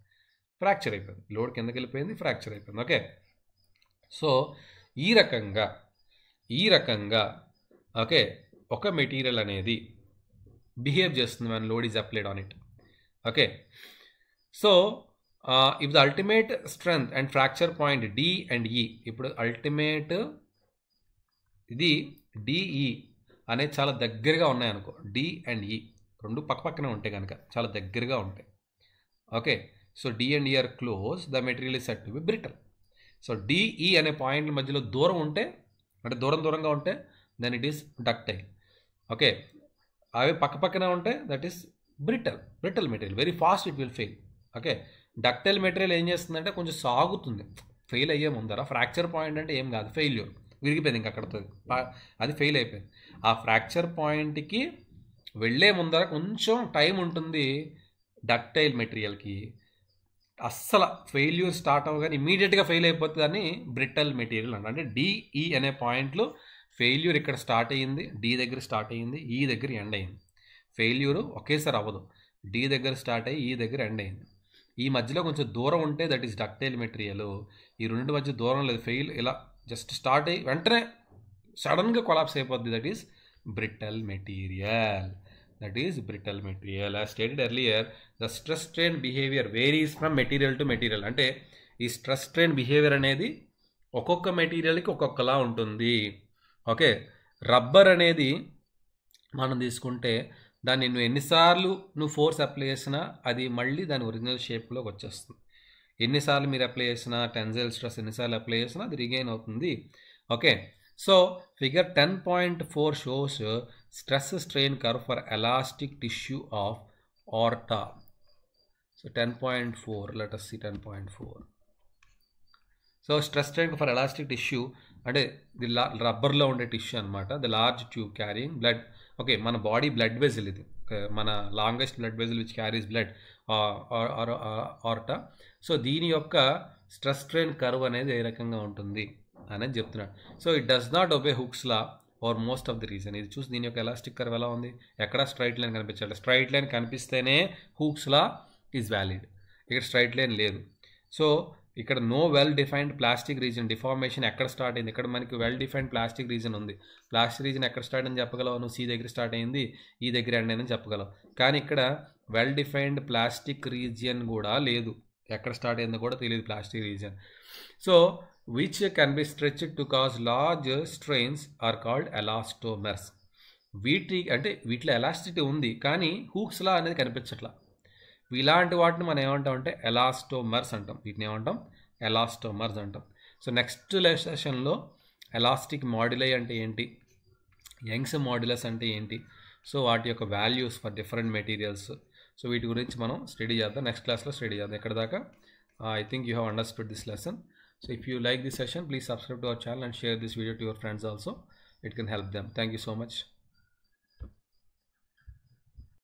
ఫ్రాక్చర్ అయిపోయింది. లోడ్ కిందకి వెళ్ళిపోయింది, ఫ్రాక్చర్ అయిపోయింది. ఓకే, సో ఈ రకంగా ఓకే ఒక మెటీరియల్ అనేది బిహేవ్ చేస్తుంది when load is applied on it. Okay, so if the ultimate strength and fracture point D and E, ఇప్పుడు ultimate ఇది డిఈ అనేది చాలా దగ్గరగా ఉన్నాయనుకో, డి అండ్ ఈ రెండు పక్కపక్కనే ఉంటాయి కనుక చాలా దగ్గరగా ఉంటాయి. Okay, so D and E are close, the material is set to be brittle. So D E అనే పాయింట్ల మధ్యలో దూరం ఉంటే, అంటే దూరంగా ఉంటే then it is ductile. Okay, అవి పక్కపక్కనే ఉంటే that is brittle material, very fast it will fail. Okay, ductile material ఏం చేస్తుందంటే కొంచెం సాగుతుంది, ఫెయిల్ అయ్యే ముందర. ఫ్రాక్చర్ పాయింట్ అంటే ఏం కాదు, ఫెయిల్యూర్, విరిగిపోయింది ఇంకా అక్కడతో, అది ఫెయిల్ అయిపోయింది. ఆ ఫ్రాక్చర్ పాయింట్కి వెళ్ళే ముందర కొంచెం టైం ఉంటుంది డక్టైల్ మెటీరియల్కి. అస్సలు ఫెయిల్యూర్ స్టార్ట్ అవ్వగానే ఇమీడియట్గా ఫెయిల్ అయిపోతుంది అని బ్రిటల్ మెటీరియల్ అంట. అంటే డిఈ అనే పాయింట్లో ఫెయిల్యూర్ ఇక్కడ స్టార్ట్ అయ్యింది, డి దగ్గర స్టార్ట్ అయ్యింది, ఈ దగ్గర ఎండ్ అయ్యింది. ఫెయిల్యూరు ఒకేసారి అవ్వదు, డి దగ్గర స్టార్ట్ అయ్యి ఈ దగ్గర ఎండ్ అయింది. ఈ మధ్యలో కొంచెం దూరం ఉంటే దట్ ఈస్ డక్టైల్ మెటీరియల్. ఈ రెండు మధ్య దూరం లేదు, ఫెయిల్ ఇలా జస్ట్ స్టార్ట్ అయ్యి వెంటనే సడన్గా కొలాప్స్ అయిపోద్ది, that is brittle material. As stated earlier, the stress strain behavior varies from material to material. అంటే ఈ స్ట్రెస్ స్ట్రెయిన్ బిహేవియర్ అనేది ఒక్కొక్క మెటీరియల్కి ఒక్కొక్కలా ఉంటుంది. ఓకే, రబ్బర్ అనేది మనం తీసుకుంటే దాన్ని ఎన్నిసార్లు నువ్వు ఫోర్స్ అప్లై చేసినా అది మళ్ళీ దాని ఒరిజినల్ షేప్లోకి వచ్చేస్తుంది. ఎన్నిసార్లు మీరు అప్లై చేసినా, టెన్సైల్ స్ట్రెస్ ఎన్నిసార్లు అప్లై చేసినా అది రిగైన్ అవుతుంది. Okay, so figure 10.4 shows stress strain curve for elastic tissue of aorta. So 10.4, let us see 10.4. So stress strain for elastic tissue అంటే ది రబ్బర్లో ఉండే టిష్యూ అనమాట. The large tube carrying blood. Okay, మన బాడీ బ్లడ్ వెజిల్, ఇది మన longest blood vessel which carries blood, aorta. So దీని యొక్క స్ట్రెస్ స్ట్రెయిన్ కర్వ్ అనేది ఏ రకంగా ఉంటుంది అనేది చెప్తున్నాడు. So it does not obey Hooke's law or most of the region. ఇది చూసి దీని యొక్క ఎలాస్టిక్ కర్వ్ ఎలా ఉంది, ఎక్కడ స్ట్రైట్ లైన్ కనిపించాలి. స్ట్రైట్ లైన్ కనిపిస్తేనే హుక్స్ లా ఈజ్ వ్యాలిడ్. ఇక్కడ స్ట్రైట్ లైన్ లేదు. సో ఇక్కడ no well defined plastic region. Deformation ఎక్కడ స్టార్ట్ అయింది? ఇక్కడ మనకి వెల్ డిఫైన్డ్ ప్లాస్టిక్ రీజన్ ఉంది. ప్లాస్టిక్ రీజన్ ఎక్కడ స్టార్ట్ అయింది చెప్పగలవు నువ్వు? సి దగ్గర స్టార్ట్ అయింది, ఈ దగ్గర ఎండ్ అయిందని చెప్పగలవు. కానీ ఇక్కడ వెల్ డిఫైన్డ్ ప్లాస్టిక్ రీజియన్ కూడా లేదు, ఎక్కడ స్టార్ట్ అయిందో కూడా తెలియదు plastic region. So which can be stretched to cause large strains are called elastomers. వీటిలో ఎలాస్టిసిటీ ఉంది కానీ హూక్స్లా అనేది కనిపించట్లా. ఇలాంటి వాటిని మనం ఏమంటాం అంటే ఎలాస్టోమర్స్ అంటాం. వీటిని ఏమంటాం? ఎలాస్టోమర్స్ అంటాం. సో నెక్స్ట్ సెషన్లో ఎలాస్టిక్ మాడ్యులై అంటే ఏంటి, యంగ్స్ మాడ్యులస్ అంటే ఏంటి, సో వాటి యొక్క values for different materials, so వీటి గురించి మనం స్టడీ చేద్దాం. నెక్స్ట్ క్లాస్లో స్టడీ చేద్దాం. ఇక్కడ దాకా I think you have understood this lesson. So if you like this session, please subscribe to our channel and share this video to your friends also. It can help them. Thank you so much.